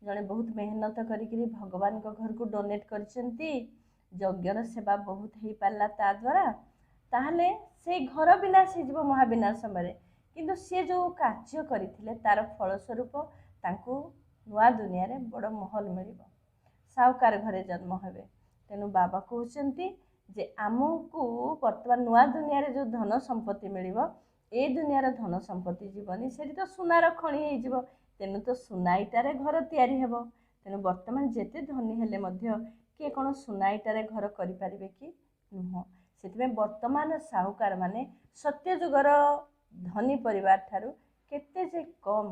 ଜଣେ ବହୁତ ମେହନତ କରିକିରି ଭଗବାନଙ୍କ ଘରକୁ ଡୋନେଟ୍ କରିଛନ୍ତି, ଯଜ୍ଞର ସେବା ବହୁତ ହେଇପାରିଲା ତା ଦ୍ୱାରା, ତାହେଲେ ସେଇ ଘର ବିନାଶ ହେଇଯିବ ମହାବିନାଶ ସମୟରେ। କିନ୍ତୁ ସିଏ ଯେଉଁ କାର୍ଯ୍ୟ କରିଥିଲେ ତାର ଫଳସ୍ୱରୂପ ତାଙ୍କୁ ନୂଆ ଦୁନିଆରେ ବଡ଼ ମହଲ ମିଳିବ, ସାହୁକାର ଘରେ ଜନ୍ମ ହେବେ। ତେଣୁ ବାବା କହୁଛନ୍ତି ଯେ ଆମକୁ ବର୍ତ୍ତମାନ ନୂଆ ଦୁନିଆରେ ଯେଉଁ ଧନ ସମ୍ପତ୍ତି ମିଳିବ, ଏ ଦୁନିଆର ଧନ ସମ୍ପତ୍ତି ଯିବନି, ସେଠି ତ ସୁନାର ଖଣି ହେଇଯିବ। ତେଣୁ ତ ସୁନା ଇଟାରେ ଘର ତିଆରି ହେବ। ତେଣୁ ବର୍ତ୍ତମାନ ଯେତେ ଧନୀ ହେଲେ ମଧ୍ୟ କିଏ କ'ଣ ସୁନା ଇଟାରେ ଘର କରିପାରିବେ କି? ନୁହଁ। ସେଥିପାଇଁ ବର୍ତ୍ତମାନ ସାହୁକାର ମାନେ ସତ୍ୟଯୁଗର ଧନୀ ପରିବାର ଠାରୁ କେତେ ଯେ କମ୍,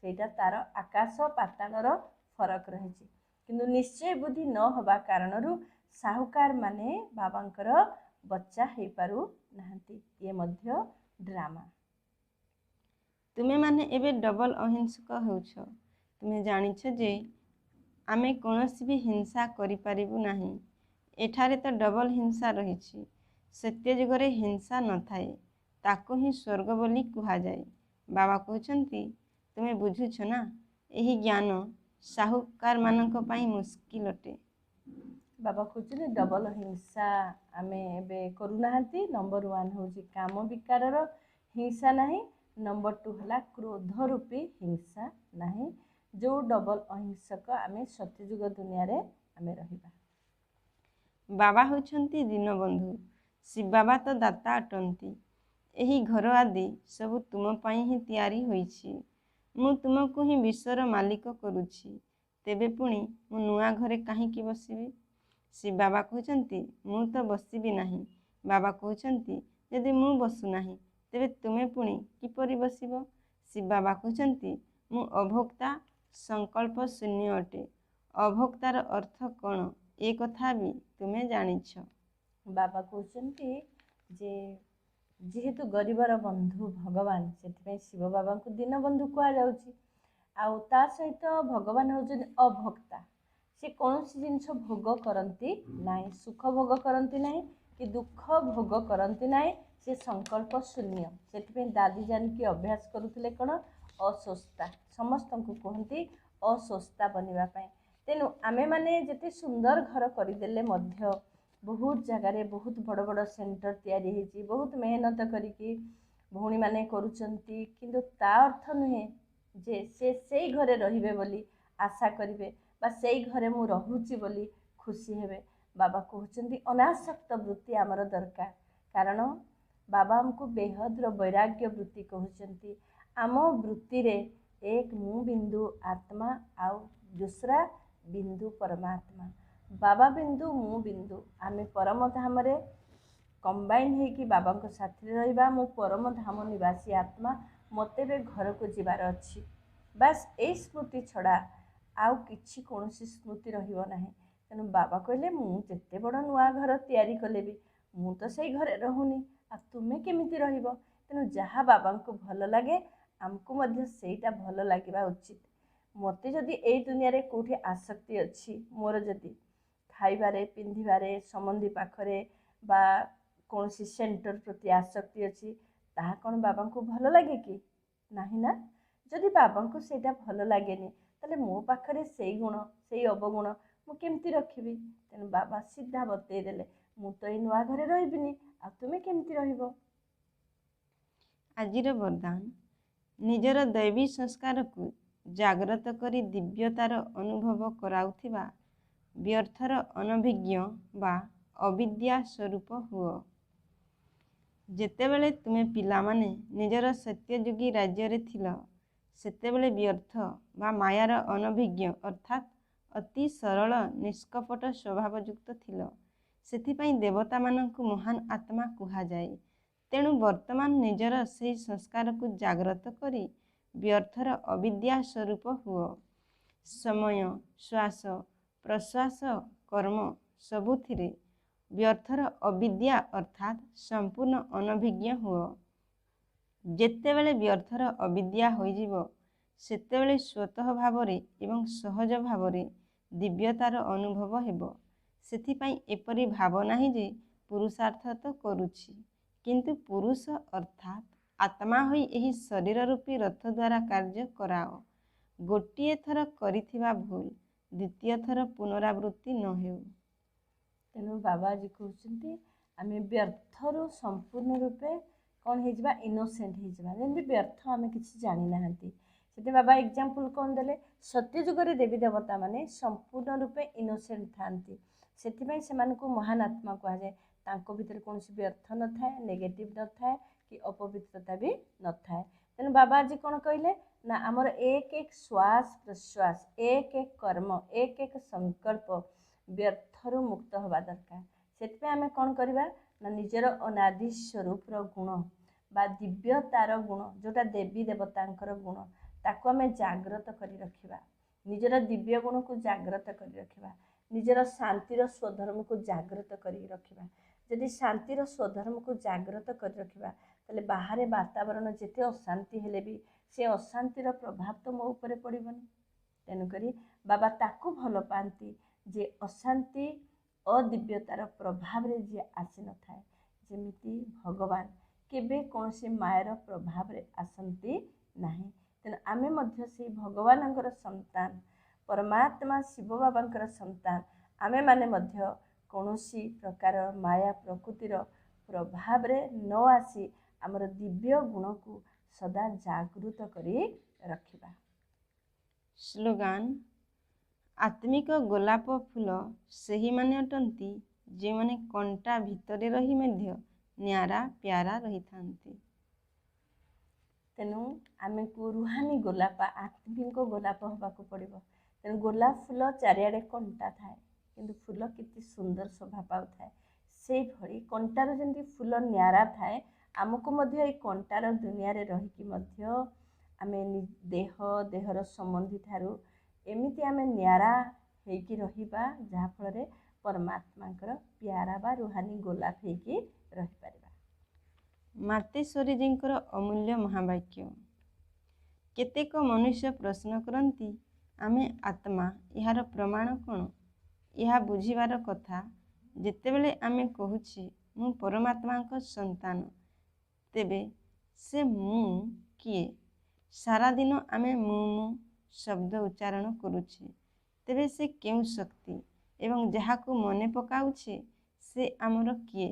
ସେଇଟା ତାର ଆକାଶ ପାତାଳର ଫରକ ରହିଛି। କିନ୍ତୁ ନିଶ୍ଚୟ ବୁଦ୍ଧି ନ ହେବା କାରଣରୁ ସାହୁକାର ମାନେ ବାବାଙ୍କର ବଚ୍ଚା ହେଇପାରୁନାହାନ୍ତି। ଇଏ ମଧ୍ୟ ଡ୍ରାମା। ତୁମେମାନେ ଏବେ ଡବଲ ଅହିଂସକ ହେଉଛ। ତୁମେ ଜାଣିଛ ଯେ ଆମେ କୌଣସି ବି ହିଂସା କରିପାରିବୁ ନାହିଁ। ଏଠାରେ ତ ଡବଲ ହିଂସା ରହିଛି। ସତ୍ୟ ଯୁଗରେ ହିଂସା ନଥାଏ, ତାକୁ ହିଁ ସ୍ୱର୍ଗ ବୋଲି କୁହାଯାଏ। ବାବା କହୁଛନ୍ତି ତୁମେ ବୁଝୁଛ ନା, ଏହି ଜ୍ଞାନ ସାହୁକାରମାନଙ୍କ ପାଇଁ ମୁସ୍କିଲ ଅଟେ। ବାବା କହୁଛନ୍ତି ଡବଲ ହିଂସା ଆମେ ଏବେ କରୁନାହାନ୍ତି। ନମ୍ବର 1 ହେଉଛି କାମ ବିକାରର ହିଂସା ନାହିଁ। ନମ୍ବର 2 ହେଲା କ୍ରୋଧ ରୂପୀ ହିଂସା ନାହିଁ। ଯେଉଁ ଡବଲ ଅହିଂସକ ଆମେ ସତ୍ୟଯୁଗ ଦୁନିଆରେ ଆମେ ରହିବା। ବାବା ହେଉଛନ୍ତି ଦୀନବନ୍ଧୁ। ଶିବ ବାବା ତ ଦାତା ଅଟନ୍ତି। ଏହି ଘର ଆଦି ସବୁ ତୁମ ପାଇଁ ହିଁ ତିଆରି ହୋଇଛି। ମୁଁ ତୁମକୁ ହିଁ ବିଶ୍ୱର ମାଲିକ କରୁଛି। ତେବେ ପୁଣି ମୁଁ ନୂଆ ଘରେ କାହିଁକି ବସିବି? ଶିବ ବାବା କହୁଛନ୍ତି ମୁଁ ତ ବସିବି ନାହିଁ। ବାବା କହୁଛନ୍ତି ଯଦି ମୁଁ ବସୁନାହିଁ ତେବେ ତୁମେ ପୁଣି କିପରି ବସିବ? ଶିବ ବାବା କହୁଛନ୍ତି ମୁଁ ଅଭୋକ୍ତା ସଂକଳ୍ପ ଶୂନ୍ୟ ଅଟେ। ଅଭୋକ୍ତାର ଅର୍ଥ କ'ଣ ଏ କଥା ବି ତୁମେ ଜାଣିଛ। ବାବା କହୁଛନ୍ତି ଯେ ଯେହେତୁ ଗରିବର ବନ୍ଧୁ ଭଗବାନ, ସେଥିପାଇଁ ଶିବ ବାବାଙ୍କୁ ଦୀନବନ୍ଧୁ କୁହାଯାଉଛି। ଆଉ ତା ସହିତ ଭଗବାନ ହେଉଛନ୍ତି ଅଭୋକ୍ତା। ସେ କୌଣସି ଜିନିଷ ଭୋଗ କରନ୍ତି ନାହିଁ, ସୁଖ ଭୋଗ କରନ୍ତି ନାହିଁ କି ଦୁଃଖ ଭୋଗ କରନ୍ତି ନାହିଁ। ସେ ସଂକଳ୍ପ ଶୂନ୍ୟ। ସେଥିପାଇଁ ଦାଦି ଜାନକୀ ଅଭ୍ୟାସ କରୁଥିଲେ କ'ଣ? ଅସ୍ୱସ୍ତା। ସମସ୍ତଙ୍କୁ କୁହନ୍ତି ଅସ୍ୱସ୍ତା ବନିବା ପାଇଁ। ତେଣୁ ଆମେମାନେ ଯେତେ ସୁନ୍ଦର ଘର କରିଦେଲେ ମଧ୍ୟ ବହୁତ ଜାଗାରେ ବହୁତ ବଡ଼ ବଡ଼ ସେଣ୍ଟର ତିଆରି ହେଇଛି, ବହୁତ ମେହନତ କରିକି ଭଉଣୀମାନେ କରୁଛନ୍ତି, କିନ୍ତୁ ତା ଅର୍ଥ ନୁହେଁ ଯେ ସେ ସେଇ ଘରେ ରହିବେ ବୋଲି ଆଶା କରିବେ ବା ସେଇ ଘରେ ମୁଁ ରହୁଛି ବୋଲି ଖୁସି ହେବେ। ବାବା କହୁଛନ୍ତି ଅନାସକ୍ତ ବୃତ୍ତି ଆମର ଦରକାର। କାରଣ ବାବା ଆମକୁ ବେହଦର ବୈରାଗ୍ୟ ବୃତ୍ତି କହୁଛନ୍ତି। ଆମ ବୃତ୍ତିରେ ଏକ ମୁଁ ବିନ୍ଦୁ ଆତ୍ମା ଆଉ ଦୁସରା ବିନ୍ଦୁ ପରମାତ୍ମା। ବାବା ବିନ୍ଦୁ ମୁଁ ବିନ୍ଦୁ, ଆମେ ପରମ ଧାମରେ କମ୍ବାଇନ୍ ହେଇକି ବାବାଙ୍କ ସାଥିରେ ରହିବା। ମୁଁ ପରମ ଧାମ ନିବାସୀ ଆତ୍ମା, ମୋତେ ଏବେ ଘରକୁ ଯିବାର ଅଛି। ବାସ୍ ଏଇ ସ୍ମୃତି ଛଡ଼ା ଆଉ କିଛି କୌଣସି ସ୍ମୃତି ରହିବ ନାହିଁ। ତେଣୁ ବାବା କହିଲେ ମୁଁ ଯେତେ ବଡ଼ ନୂଆ ଘର ତିଆରି କଲେ ବି ମୁଁ ତ ସେଇ ଘରେ ରହୁନି, ଆଉ ତୁମେ କେମିତି ରହିବ? ତେଣୁ ଯାହା ବାବାଙ୍କୁ ଭଲ ଲାଗେ ଆମକୁ ମଧ୍ୟ ସେଇଟା ଭଲ ଲାଗିବା ଉଚିତ। ମୋତେ ଯଦି ଏଇ ଦୁନିଆରେ କେଉଁଠି ଆସକ୍ତି ଅଛି, ମୋର ଯଦି ଖାଇବାରେ, ପିନ୍ଧିବାରେ, ସମ୍ବନ୍ଧୀ ପାଖରେ ବା କୌଣସି ସେଣ୍ଟର ପ୍ରତି ଆସକ୍ତି ଅଛି, ତାହା କ'ଣ ବାବାଙ୍କୁ ଭଲ ଲାଗେ କି? ନାହିଁ ନା। ଯଦି ବାବାଙ୍କୁ ସେଇଟା ଭଲ ଲାଗେନି, ତାହେଲେ ମୋ ପାଖରେ ସେଇ ଗୁଣ, ସେଇ ଅବଗୁଣ ମୁଁ କେମିତି ରଖିବି? ତେଣୁ ବାବା ସିଧା ବତେଇ ଦେଲେ, ମୁଁ ତ ଏଇ ନୂଆ ଘରେ ରହିବିନି, ଆଉ ତୁମେ କେମିତି ରହିବ? ଆଜିର ବରଦାନ, ନିଜର ଦୈବୀ ସଂସ୍କାରକୁ ଜାଗ୍ରତ କରି ଦିବ୍ୟତାର ଅନୁଭବ କରାଉଥିବା ବ୍ୟର୍ଥର ଅନଭିଜ୍ଞ ବା ଅବିଦ୍ୟା ସ୍ୱରୂପ ହୁଅ। ଯେତେବେଳେ ତୁମେ ପିଲାମାନେ ନିଜର ସତ୍ୟଯୁଗୀ ରାଜ୍ୟରେ ଥିଲ, ସେତେବେଳେ ବ୍ୟର୍ଥ ବା ମାୟାର ଅନଭିଜ୍ଞ ଅର୍ଥାତ୍ ଅତି ସରଳ ନିଷ୍କପଟ ସ୍ୱଭାବଯୁକ୍ତ ଥିଲ। ସେଥିପାଇଁ ଦେବତାମାନଙ୍କୁ ମହାନ ଆତ୍ମା କୁହାଯାଏ। ତେଣୁ ବର୍ତ୍ତମାନ ନିଜର ସେହି ସଂସ୍କାରକୁ ଜାଗ୍ରତ କରି ବ୍ୟର୍ଥର ଅବିଦ୍ୟା ସ୍ୱରୂପ ହୁଅ। ସମୟ, ଶ୍ୱାସ ପ୍ରଶ୍ୱାସ, କର୍ମ ସବୁଥିରେ ବ୍ୟର୍ଥର ଅବିଦ୍ୟା ଅର୍ଥାତ୍ ସମ୍ପୂର୍ଣ୍ଣ ଅନଭିଜ୍ଞ ହୁଅ। ଯେତେବେଳେ ବ୍ୟର୍ଥର ଅବିଦ୍ୟା ହୋଇଯିବ, ସେତେବେଳେ ସ୍ୱତଃ ଭାବରେ ଏବଂ ସହଜ ଭାବରେ ଦିବ୍ୟତାର ଅନୁଭବ ହେବ। ସେଥିପାଇଁ ଏପରି ଭାବ ନାହିଁ ଯେ ପୁରୁଷାର୍ଥ ତ କରୁଛି, କିନ୍ତୁ ପୁରୁଷ ଅର୍ଥାତ୍ ଆତ୍ମା ହୋଇ ଏହି ଶରୀର ରୂପୀ ରଥ ଦ୍ୱାରା କାର୍ଯ୍ୟ କରାଅ। ଗୋଟିଏ ଥର କରିଥିବା ଭୁଲ ଦ୍ୱିତୀୟ ଥର ପୁନରାବୃତ୍ତି ନ ହେଉ। ତେଣୁ ବାବା ଆଜି କହୁଛନ୍ତି ଆମେ ବ୍ୟର୍ଥରୁ ସମ୍ପୂର୍ଣ୍ଣ ରୂପେ କ'ଣ ହେଇଯିବା? ଇନୋସେଣ୍ଟ ହେଇଯିବା। ଯେମିତି ବ୍ୟର୍ଥ ଆମେ କିଛି ଜାଣିନାହାନ୍ତି। ସେଥିପାଇଁ ବାବା ଏକ୍ଜାମ୍ପଲ୍ କ'ଣ ଦେଲେ? ସତ୍ୟ ଯୁଗରେ ଦେବୀ ଦେବତାମାନେ ସମ୍ପୂର୍ଣ୍ଣ ରୂପେ ଇନୋସେଣ୍ଟ ଥାଆନ୍ତି। ସେଥିପାଇଁ ସେମାନଙ୍କୁ ମହାନ ଆତ୍ମା କୁହାଯାଏ। ତାଙ୍କ ଭିତରେ କୌଣସି ବ୍ୟର୍ଥ ନଥାଏ, ନେଗେଟିଭ୍ ନଥାଏ କି ଅପବିତ୍ରତା ବି ନଥାଏ। ତେଣୁ ବାବା ଆଜି କ'ଣ କହିଲେ ନା ଆମର ଏକ ଏକ ଶ୍ୱାସ ପ୍ରଶ୍ୱାସ, ଏକ ଏକ କର୍ମ, ଏକ ଏକ ସଂକଳ୍ପ ବ୍ୟର୍ଥରୁ ମୁକ୍ତ ହେବା ଦରକାର। ସେଥିପାଇଁ ଆମେ କ'ଣ କରିବା ନା ନିଜର ଅନାଦି ସ୍ୱରୂପର ଗୁଣ ବା ଦିବ୍ୟତାର ଗୁଣ, ଯେଉଁଟା ଦେବୀ ଦେବତାଙ୍କର ଗୁଣ, ତାକୁ ଆମେ ଜାଗ୍ରତ କରି ରଖିବା। ନିଜର ଦିବ୍ୟ ଗୁଣକୁ ଜାଗ୍ରତ କରି ରଖିବା। ନିଜର ଶାନ୍ତିର ସ୍ୱଧର୍ମକୁ ଜାଗ୍ରତ କରି ରଖିବା। ଯଦି ଶାନ୍ତିର ସ୍ୱଧର୍ମକୁ ଜାଗ୍ରତ କରି ରଖିବା, ତାହେଲେ ବାହାରେ ବାତାବରଣ ଯେତେ ଅଶାନ୍ତି ହେଲେ ବି ସେ ଅଶାନ୍ତିର ପ୍ରଭାବ ତ ମୋ ଉପରେ ପଡ଼ିବନି। ତେଣୁକରି ବାବା ତାକୁ ଭଲ ପାଆନ୍ତି ଯେ ଅଶାନ୍ତି ଅଦିବ୍ୟତାର ପ୍ରଭାବରେ ଯିଏ ଆସିନଥାଏ। ଯେମିତି ଭଗବାନ କେବେ କୌଣସି ମାୟାର ପ୍ରଭାବରେ ଆସନ୍ତି ନାହିଁ। ତେଣୁ ଆମେ ମଧ୍ୟ ସେଇ ଭଗବାନଙ୍କର ସନ୍ତାନ, ପରମାତ୍ମା ଶିବ ବାବାଙ୍କର ସନ୍ତାନ। ଆମେମାନେ ମଧ୍ୟ କୌଣସି ପ୍ରକାର ମାୟା ପ୍ରକୃତିର ପ୍ରଭାବରେ ନ ଆସି ଆମର ଦିବ୍ୟ ଗୁଣକୁ ସଦା ଜାଗୃତ କରି ରଖିବା। ସ୍ଲୋଗାନ, ଆତ୍ମିକ ଗୋଲାପ ଫୁଲ ସେହିମାନେ ଅଟନ୍ତି ଯେଉଁମାନେ କଣ୍ଟା ଭିତରେ ରହି ମଧ୍ୟ ନ୍ୟାରା ପ୍ୟାରା ରହିଥାନ୍ତି। ତେଣୁ ଆମକୁ ରୁହାନୀ ଗୋଲାପ, ଆତ୍ମିକ ଗୋଲାପ ହେବାକୁ ପଡ଼ିବ। ତେଣୁ ଗୋଲାପ ଫୁଲ ଚାରିଆଡ଼େ କଣ୍ଟା ଥାଏ, କିନ୍ତୁ ଫୁଲ କେତେ ସୁନ୍ଦର ଶୋଭା ପାଉଥାଏ। ସେଇଭଳି କଣ୍ଟାର ଯେମିତି ଫୁଲ ନ୍ୟାରା ଥାଏ, ଆମକୁ ମଧ୍ୟ ଏଇ କଣ୍ଟାର ଦୁନିଆରେ ରହିକି ମଧ୍ୟ ଆମେ ଦେହର ସମ୍ବନ୍ଧୀ ଠାରୁ ଏମିତି ଆମେ ନ୍ୟାରା ହେଇକି ରହିବା, ଯାହାଫଳରେ ପରମାତ୍ମାଙ୍କର ପ୍ୟାରା ବା ରୁହାନୀ ଗୋଲାପ ହେଇକି ରହିପାରିବା। ମାତେଶ୍ୱରୀଜୀଙ୍କର ଅମୂଲ୍ୟ ମହାବାକ୍ୟ। କେତେକ ମନୁଷ୍ୟ ପ୍ରଶ୍ନ କରନ୍ତି, ଆମେ ଆତ୍ମା, ଏହାର ପ୍ରମାଣ କ'ଣ? ଏହା ବୁଝିବାର କଥା। ଯେତେବେଳେ ଆମେ କହୁଛେ ମୁଁ ପରମାତ୍ମାଙ୍କ ସନ୍ତାନ, ତେବେ ସେ ମୁଁ କିଏ? ସାରାଦିନ ଆମେ ମୁଁ ଶବ୍ଦ ଉଚ୍ଚାରଣ କରୁଛେ, ତେବେ ସେ କେଉଁ ଶକ୍ତି ଏବଂ ଯାହାକୁ ମନେ ପକାଉଛେ ସେ ଆମର କିଏ?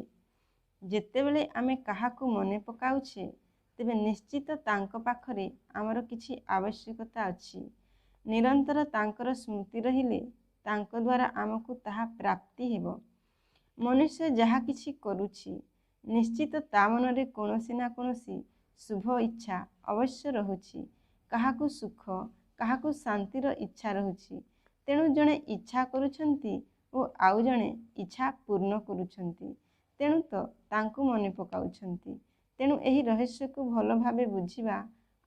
ଯେତେବେଳେ ଆମେ କାହାକୁ ମନେ ପକାଉଛେ, ତେବେ ନିଶ୍ଚିତ ତାଙ୍କ ପାଖରେ ଆମର କିଛି ଆବଶ୍ୟକତା ଅଛି। ନିରନ୍ତର ତାଙ୍କର ସ୍ମୃତି ରହିଲେ ତାଙ୍କ ଦ୍ୱାରା ଆମକୁ ତାହା ପ୍ରାପ୍ତି ହେବ। ମନୁଷ୍ୟ ଯାହା କିଛି କରୁଛି, ନିଶ୍ଚିତ ତା ମନରେ କୌଣସି ନା କୌଣସି ଶୁଭ ଇଚ୍ଛା ଅବଶ୍ୟ ରହୁଛି। କାହାକୁ ସୁଖ, କାହାକୁ ଶାନ୍ତିର ଇଚ୍ଛା ରହୁଛି। ତେଣୁ ଜଣେ ଇଚ୍ଛା କରୁଛନ୍ତି ଓ ଆଉ ଜଣେ ଇଚ୍ଛା ପୂର୍ଣ୍ଣ କରୁଛନ୍ତି। ତେଣୁ ତ ତାଙ୍କୁ ମନେ ପକାଉଛନ୍ତି। ତେଣୁ ଏହି ରହସ୍ୟକୁ ଭଲ ଭାବେ ବୁଝିବା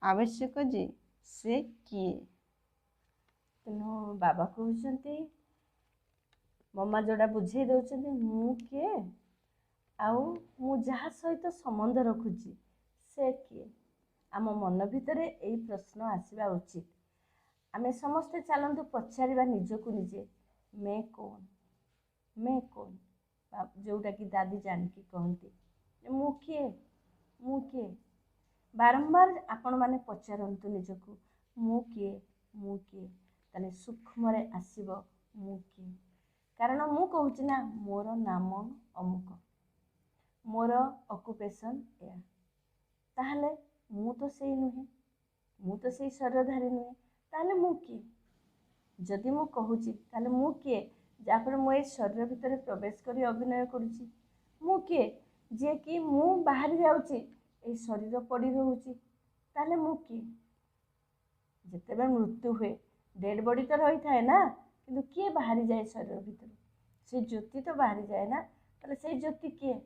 ଆବଶ୍ୟକ ଯେ ସେ କିଏ। ତେଣୁ ବାବା କହୁଛନ୍ତି, ମମା ଯୋଉଟା ବୁଝେଇ ଦେଉଛନ୍ତି, ମୁଁ କିଏ ଆଉ ମୁଁ ଯାହା ସହିତ ସମ୍ବନ୍ଧ ରଖୁଛି ସେ କିଏ? ଆମ ମନ ଭିତରେ ଏଇ ପ୍ରଶ୍ନ ଆସିବା ଉଚିତ। ଆମେ ସମସ୍ତେ ଚାଲନ୍ତୁ ପଚାରିବା ନିଜକୁ ନିଜେ, ମେ କୌନ? ମେ କୌନ? ଯେଉଁଟାକି ଦାଦି ଜାଣିକି କହନ୍ତି, ମୁଁ କିଏ? ମୁଁ କିଏ? ବାରମ୍ବାର ଆପଣମାନେ ପଚାରନ୍ତୁ ନିଜକୁ, ମୁଁ କିଏ? ମୁଁ କିଏ? ତାହେଲେ ସୂକ୍ଷ୍ମରେ ଆସିବ ମୁଁ କିଏ। କାରଣ ମୁଁ କହୁଛି ନା, ମୋର ନାମ ଅମୁକ, ମୋର ଅକୁପେସନ୍ ଏୟା। ତାହେଲେ ମୁଁ ତ ସେଇ ନୁହେଁ, ମୁଁ ତ ସେଇ ଶରୀରଧାରୀ ନୁହେଁ। ତାହେଲେ ମୁଁ କିଏ? ଯଦି ମୁଁ କହୁଛି ତାହେଲେ ମୁଁ କିଏ? ଯାହାଫଳରେ ମୁଁ ଏଇ ଶରୀର ଭିତରେ ପ୍ରବେଶ କରି ଅଭିନୟ କରୁଛି। ମୁଁ କିଏ? ଯିଏକି ମୁଁ ବାହାରି ଯାଉଛି, ଏଇ ଶରୀର ପଡ଼ି ରହୁଛି। ତାହେଲେ ମୁଁ କିଏ? ଯେତେବେଳେ ମୃତ୍ୟୁ ହୁଏ, ଡେଡ୍ ବଡି ତ ରହିଥାଏ ନା, କିନ୍ତୁ କିଏ ବାହାରିଯାଏ ଶରୀର ଭିତରୁ? ସେ ଜ୍ୟୋତି ତ ବାହାରିଯାଏ ନା। ତାହେଲେ ସେଇ ଜ୍ୟୋତି କିଏ?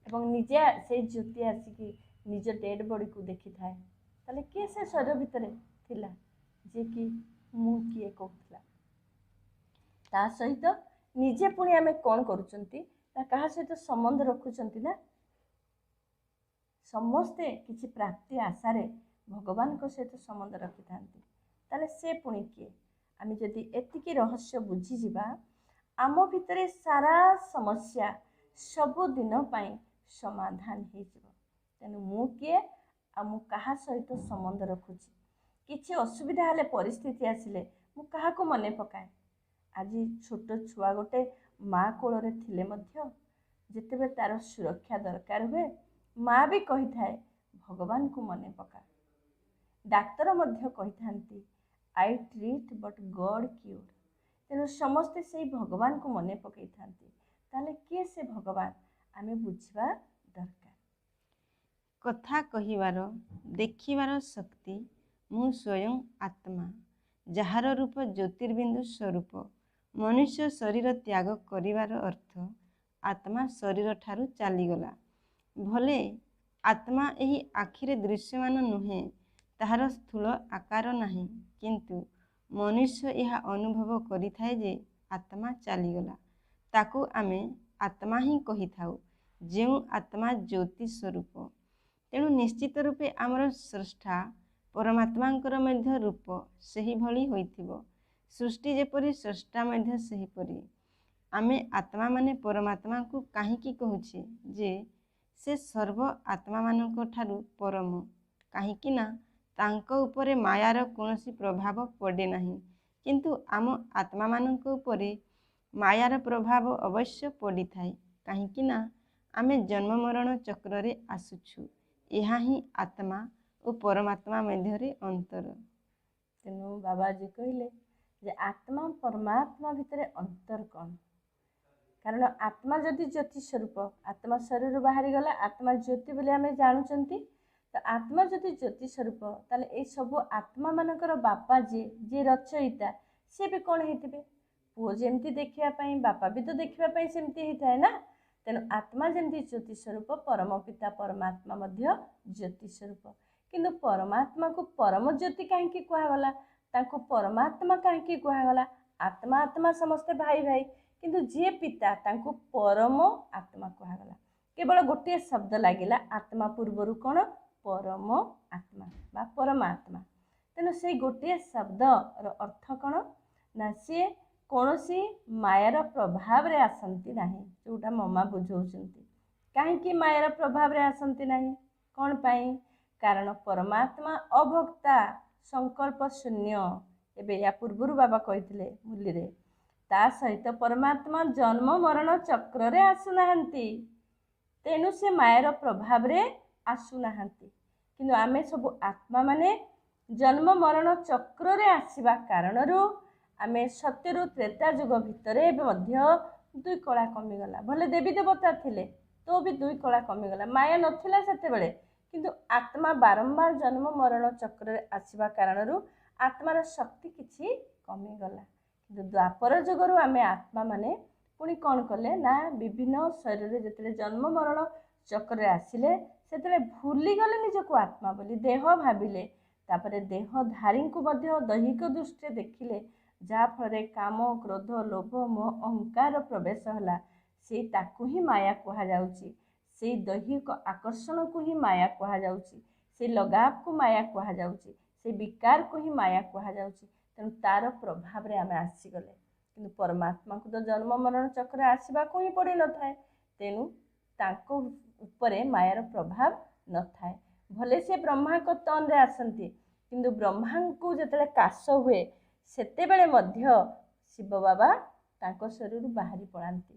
ଏବଂ ନିଜେ ସେଇ ଜ୍ୟୋତି ଆସିକି ନିଜ ଡେଡ୍ ବଡିକୁ ଦେଖିଥାଏ। ତାହେଲେ କିଏ ସେ ଶରୀର ଭିତରେ ଥିଲା, ଯିଏକି ମୁଁ କିଏ କହୁଥିଲା? ତା ସହିତ ନିଜେ ପୁଣି ଆମେ କ'ଣ କରୁଛନ୍ତି ନା, କାହା ସହିତ ସମ୍ବନ୍ଧ ରଖୁଛନ୍ତି ନା। ସମସ୍ତେ କିଛି ପ୍ରାପ୍ତି ଆଶାରେ ଭଗବାନଙ୍କ ସହିତ ସମ୍ବନ୍ଧ ରଖିଥାନ୍ତି। ତାହେଲେ ସେ ପୁଣି କିଏ? ଆମେ ଯଦି ଏତିକି ରହସ୍ୟ ବୁଝିଯିବା, ଆମ ଭିତରେ ସାରା ସମସ୍ୟା ସବୁଦିନ ପାଇଁ ସମାଧାନ ହେଇଯିବ। ତେଣୁ ମୁଁ କିଏ ଆଉ ମୁଁ କାହା ସହିତ ସମ୍ବନ୍ଧ ରଖୁଛି? କିଛି ଅସୁବିଧା ହେଲେ, ପରିସ୍ଥିତି ଆସିଲେ ମୁଁ କାହାକୁ ମନେ ପକାଏ? ଆଜି ଛୋଟ ଛୁଆ ଗୋଟେ ମା କୋଳରେ ଥିଲେ ମଧ୍ୟ ଯେତେବେଳେ ତାର ସୁରକ୍ଷା ଦରକାର ହୁଏ, ମା ବି କହିଥାଏ ଭଗବାନଙ୍କୁ ମନେ ପକା। ଡାକ୍ତର ମଧ୍ୟ କହିଥାନ୍ତି I treat but god cure. ତେଣୁ ସମସ୍ତେ ସେଇ ଭଗବାନଙ୍କୁ ମନେ ପକାଇଥାନ୍ତି। ତାହେଲେ କିଏ ସେ ଭଗବାନ? ଆମେ ବୁଝିବା ଦରକାର। କଥା କହିବାର, ଦେଖିବାର ଶକ୍ତି ମୁଁ ସ୍ୱୟଂ ଆତ୍ମା, ଯାହାର ରୂପ ଜ୍ୟୋତିର୍ବିନ୍ଦୁ ସ୍ୱରୂପ। ମନୁଷ୍ୟ ଶରୀର ତ୍ୟାଗ କରିବାର ଅର୍ଥ ଆତ୍ମା ଶରୀର ଠାରୁ ଚାଲିଗଲା। ଭଲେ ଆତ୍ମା ଏହି ଆଖିରେ ଦୃଶ୍ୟମାନ ନୁହେଁ, ତାହାର ସ୍ଥୂଳ ଆକାର ନାହିଁ, କିନ୍ତୁ ମନୁଷ୍ୟ ଏହା ଅନୁଭବ କରିଥାଏ ଯେ ଆତ୍ମା ଚାଲିଗଲା। ତାକୁ ଆମେ ଆତ୍ମା ହିଁ କହିଥାଉ, ଯେଉଁ ଆତ୍ମା ଜ୍ୟୋତି ସ୍ୱରୂପ। ତେଣୁ ନିଶ୍ଚିତ ରୂପେ ଆମର ସ୍ରଷ୍ଟା ପରମାତ୍ମାଙ୍କର ମଧ୍ୟ ରୂପ ସେହିଭଳି ହୋଇଥିବ। ସୃଷ୍ଟି ଯେପରି, ସ୍ରଷ୍ଟା ମଧ୍ୟ ସେହିପରି। ଆମେ ଆତ୍ମାମାନେ ପରମାତ୍ମାଙ୍କୁ କାହିଁକି କହୁଛେ ଯେ ସେ ସର୍ବ ଆତ୍ମାମାନଙ୍କ ଠାରୁ ପରମ? କାହିଁକି ନା ତାଙ୍କ ଉପରେ ମାୟାର କୌଣସି ପ୍ରଭାବ ପଡ଼େ ନାହିଁ। କିନ୍ତୁ ଆମ ଆତ୍ମାମାନଙ୍କ ଉପରେ ମାୟାର ପ୍ରଭାବ ଅବଶ୍ୟ ପଡ଼ିଥାଏ। କାହିଁକି ନା ଆମେ ଜନ୍ମ ମରଣ ଚକ୍ରରେ ଆସୁଛୁ। ଏହା ହିଁ ଆତ୍ମା ଓ ପରମାତ୍ମା ମଧ୍ୟରେ ଅନ୍ତର। ତେଣୁ ବାବାଜୀ କହିଲେ ଯେ ଆତ୍ମା ପରମାତ୍ମା ଭିତରେ ଅନ୍ତର କ'ଣ? କାରଣ ଆତ୍ମା ଯଦି ଜ୍ୟୋତି ସ୍ୱରୂପ, ଆତ୍ମା ଶରୀରରୁ ବାହାରିଗଲା, ଆତ୍ମା ଜ୍ୟୋତି ବୋଲି ଆମେ ଜାଣୁଛନ୍ତି। ତ ଆତ୍ମା ଯଦି ଜ୍ୟୋତି ସ୍ୱରୂପ, ତାହେଲେ ଏଇ ସବୁ ଆତ୍ମାମାନଙ୍କର ବାପା ଯିଏ ରଚୟିତା, ସିଏ ବି କ'ଣ ହେଇଥିବେ? ପୁଅ ଯେମିତି ଦେଖିବା ପାଇଁ, ବାପା ବି ତ ଦେଖିବା ପାଇଁ ସେମିତି ହେଇଥାଏ ନା। ତେଣୁ ଆତ୍ମା ଯେମିତି ଜ୍ୟୋତି ସ୍ୱରୂପ, ପରମ ପିତା ପରମାତ୍ମା ମଧ୍ୟ ଜ୍ୟୋତି ସ୍ୱରୂପ। କିନ୍ତୁ ପରମାତ୍ମାକୁ ପରମ ଜ୍ୟୋତି କାହିଁକି କୁହାଗଲା? ତାଙ୍କୁ ପରମାତ୍ମା କାହିଁକି କୁହାଗଲା? ଆତ୍ମା ଆତ୍ମା ସମସ୍ତେ ଭାଇ ଭାଇ, କିନ୍ତୁ ଯିଏ ପିତା ତାଙ୍କୁ ପରମ ଆତ୍ମା କୁହାଗଲା। କେବଳ ଗୋଟିଏ ଶବ୍ଦ ଲାଗିଲା, ଆତ୍ମା ପୂର୍ବରୁ କ'ଣ? ପରମ ଆତ୍ମା ବା ପରମାତ୍ମା। ତେଣୁ ସେଇ ଗୋଟିଏ ଶବ୍ଦର ଅର୍ଥ କ'ଣ ନା ସିଏ କୌଣସି ମାୟାର ପ୍ରଭାବରେ ଆସନ୍ତି ନାହିଁ, ଯେଉଁଟା ମମା ବୁଝଉଛନ୍ତି। କାହିଁକି ମାୟାର ପ୍ରଭାବରେ ଆସନ୍ତି ନାହିଁ? କ'ଣ ପାଇଁ? କାରଣ ପରମାତ୍ମା ଅଭକ୍ତା, ସଂକଳ୍ପ ଶୂନ୍ୟ। ଏବେ ୟା ପୂର୍ବରୁ ବାବା କହିଥିଲେ ମୁଲିରେ, ତା ସହିତ ପରମାତ୍ମା ଜନ୍ମ ମରଣ ଚକ୍ରରେ ଆସୁନାହାନ୍ତି, ତେଣୁ ସେ ମାୟାର ପ୍ରଭାବରେ ଆସୁନାହାନ୍ତି। କିନ୍ତୁ ଆମେ ସବୁ ଆତ୍ମାମାନେ ଜନ୍ମ ମରଣ ଚକ୍ରରେ ଆସିବା କାରଣରୁ ଆମେ ସତ୍ୟରୁ ତ୍ରେତା ଯୁଗ ଭିତରେ ଏବେ ମଧ୍ୟ 2 କଳା କମିଗଲା। ଭଲେ ଦେବୀ ଦେବତା ଥିଲେ ତ ବି 2 କଳା କମିଗଲା। ମାୟା ନଥିଲା ସେତେବେଳେ, କିନ୍ତୁ ଆତ୍ମା ବାରମ୍ବାର ଜନ୍ମ ମରଣ ଚକ୍ରରେ ଆସିବା କାରଣରୁ ଆତ୍ମାର ଶକ୍ତି କିଛି କମିଗଲା। କିନ୍ତୁ ଦ୍ୱାପର ଯୁଗରୁ ଆମେ ଆତ୍ମାମାନେ ପୁଣି କ'ଣ କଲେ ନା ବିଭିନ୍ନ ଶରୀରରେ ଯେତେବେଳେ ଜନ୍ମ ମରଣ ଚକ୍ରରେ ଆସିଲେ ସେତେବେଳେ ଭୁଲିଗଲେ ନିଜକୁ ଆତ୍ମା ବୋଲି, ଦେହ ଭାବିଲେ। ତାପରେ ଦେହଧାରୀଙ୍କୁ ମଧ୍ୟ ଦୈହିକ ଦୃଷ୍ଟିରେ ଦେଖିଲେ, ଯାହାଫଳରେ କାମ କ୍ରୋଧ ଲୋଭ ମୋହ ଅହଙ୍କାର ପ୍ରବେଶ ହେଲା। ସେଇ ତାକୁ ହିଁ ମାୟା କୁହାଯାଉଛି। ସେଇ ଦୈହିକ ଆକର୍ଷଣକୁ ହିଁ ମାୟା କୁହାଯାଉଛି। ସେଇ ଲଗାବକୁ ମାୟା କୁହାଯାଉଛି। ସେଇ ବିକାରକୁ ହିଁ ମାୟା କୁହାଯାଉଛି। ତେଣୁ ତାର ପ୍ରଭାବରେ ଆମେ ଆସିଗଲେ। କିନ୍ତୁ ପରମାତ୍ମାକୁ ତ ଜନ୍ମ ମରଣ ଚକ୍ରରେ ଆସିବାକୁ ହିଁ ପଡ଼ିନଥାଏ, ତେଣୁ ତାଙ୍କ ଉପରେ ମାୟାର ପ୍ରଭାବ ନଥାଏ। ଭଲେ ସେ ବ୍ରହ୍ମାଙ୍କ ତନରେ ଆସନ୍ତି, କିନ୍ତୁ ବ୍ରହ୍ମାଙ୍କୁ ଯେତେବେଳେ କାଶ ହୁଏ ସେତେବେଳେ ମଧ୍ୟ ଶିବ ବାବା ତାଙ୍କ ଶରୀରରୁ ବାହାରି ପଳାନ୍ତି।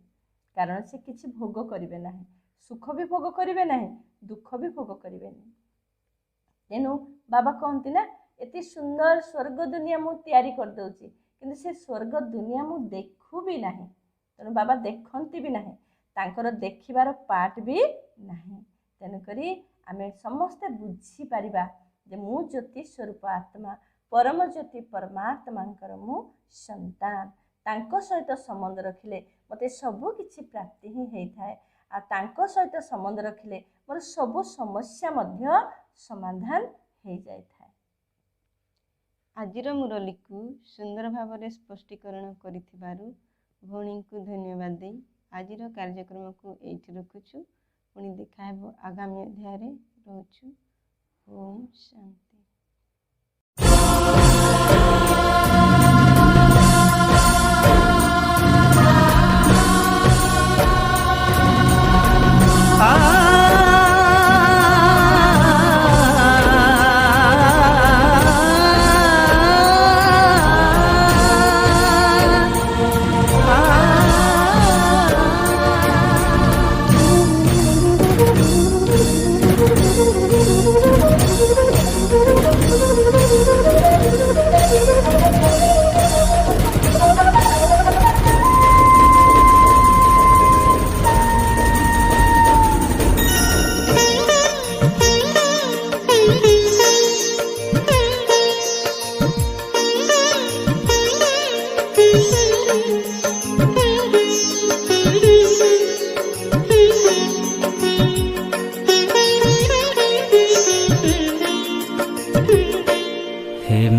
କାରଣ ସେ କିଛି ଭୋଗ କରିବେ ନାହିଁ, ସୁଖ ବି ଭୋଗ କରିବେ ନାହିଁ, ଦୁଃଖ ବି ଭୋଗ କରିବେନି। ତେଣୁ ବାବା କହନ୍ତି ନା, ଏତେ ସୁନ୍ଦର ସ୍ୱର୍ଗ ଦୁନିଆ ମୁଁ ତିଆରି କରିଦେଉଛି, କିନ୍ତୁ ସେ ସ୍ୱର୍ଗ ଦୁନିଆ ମୁଁ ଦେଖୁ ବି ନାହିଁ। ତେଣୁ ବାବା ଦେଖନ୍ତି ବି ନାହିଁ, ତାଙ୍କର ଦେଖିବାର ପାର୍ଟ ବି ନାହିଁ। ତେଣୁକରି ଆମେ ସମସ୍ତେ ବୁଝିପାରିବା ଯେ ମୁଁ ଜ୍ୟୋତି ସ୍ୱରୂପ ଆତ୍ମା, ପରମ ଜ୍ୟୋତି ପରମାତ୍ମାଙ୍କର ମୁଁ ସନ୍ତାନ। ତାଙ୍କ ସହିତ ସମ୍ବନ୍ଧ ରଖିଲେ ମୋତେ ସବୁ କିଛି ପ୍ରାପ୍ତି ହିଁ ହେଇଥାଏ। ଆଉ ତାଙ୍କ ସହିତ ସମ୍ବନ୍ଧ ରଖିଲେ ମୋର ସବୁ ସମସ୍ୟା ମଧ୍ୟ ସମାଧାନ ହେଇଯାଇଥାଏ। ଆଜିର ମୁରଲୀକୁ ସୁନ୍ଦର ଭାବରେ ସ୍ପଷ୍ଟୀକରଣ କରିଥିବାରୁ ଭଉଣୀଙ୍କୁ ଧନ୍ୟବାଦ ଦେଇ ଆଜିର କାର୍ଯ୍ୟକ୍ରମକୁ ଏଇଠି ରଖୁଛୁ। ପୁଣି ଦେଖା ହେବ ଆଗାମୀ ଅଧ୍ୟାୟରେ। ରହୁଛୁ। ଓମ୍ ଶାନ୍ତି।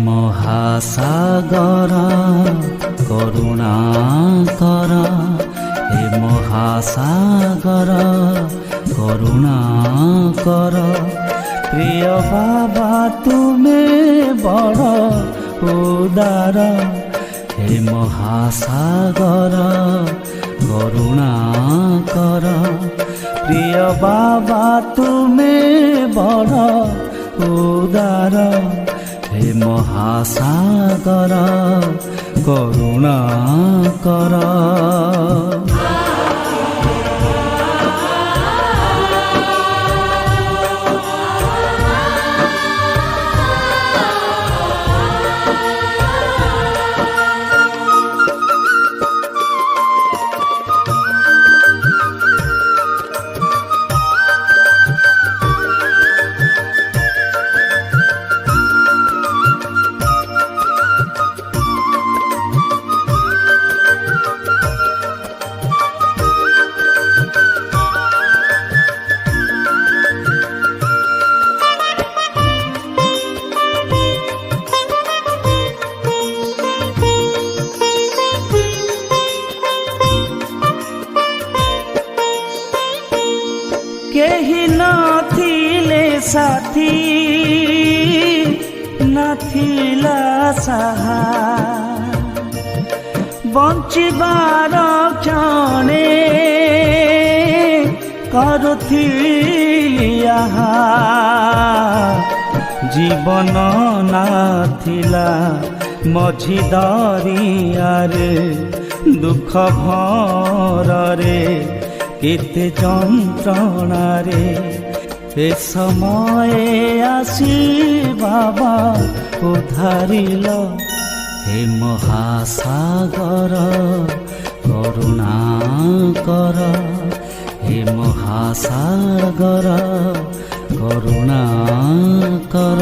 ମହାସାଗର କରୁଣାକର, ହେ ମହାସାଗର କରୁଣାକର, ପ୍ରିୟ ବାବା ତୁମେ ବଡ଼ ଉଦାର, ହେ ମହାସାଗର କରୁଣାକର, ପ୍ରିୟ ବାବା ତୁମେ ବଡ଼ ଉଦାର, हे महासागर करुणाकर। साथी नथिला साहा बंचिबार क्षणे करुथिली आहा जीवन नाथिला मझी दरियारे दुख भरे केते जंत्रणारे ए समय आसी बाबा उधारिल हे महासागर करुणा कर हे महासागर करुणा कर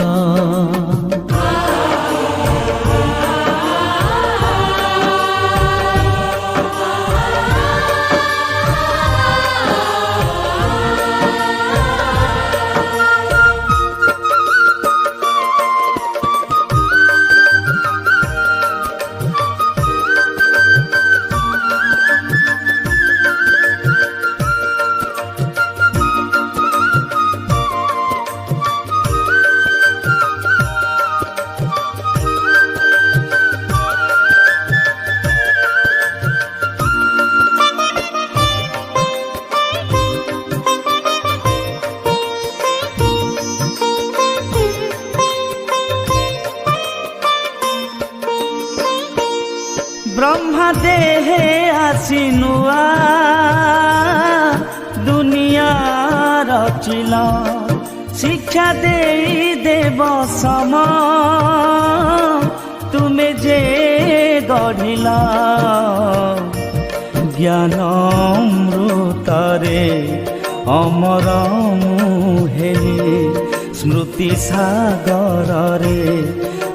ब्रह्मा देहे आसी नुआ दुनिया रचिल शिक्षा दे देव सम तुमे जे गढ़िल ज्ञान अमृतरे अमर मुहेली स्मृति सागर रे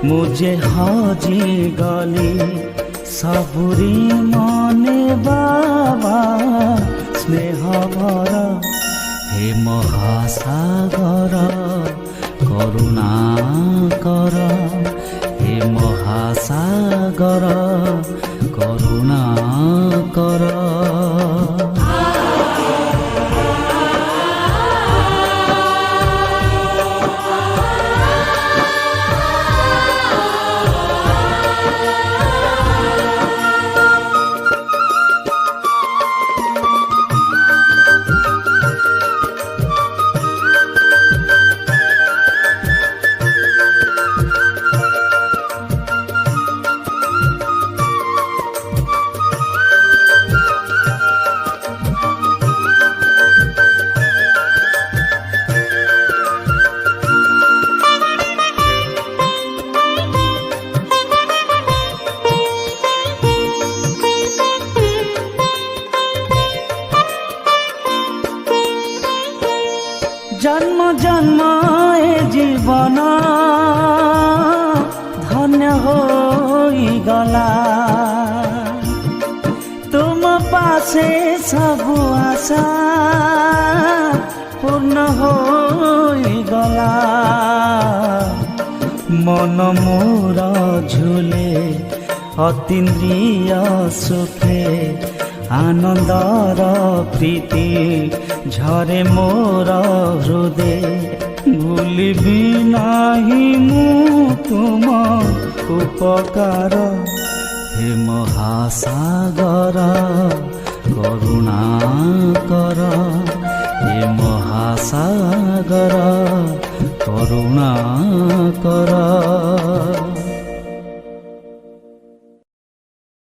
मुझे हजी गली सबुरी मने बाबा स्नेह भर हे महासागर करुणा कर हे महासागर करुणा कर जन्म जन्म ए जीवन धन्य होई गला तुम पासे सबु आशा पूर्ण होई गला मन मोर झूले अतीन्द्रिय सुखे आनंदर प्रीति झरे मोर हृदय भूलिबी नाही मु तुम उपकार हे महासागर करुणा कर हे महासागर करुणा कर।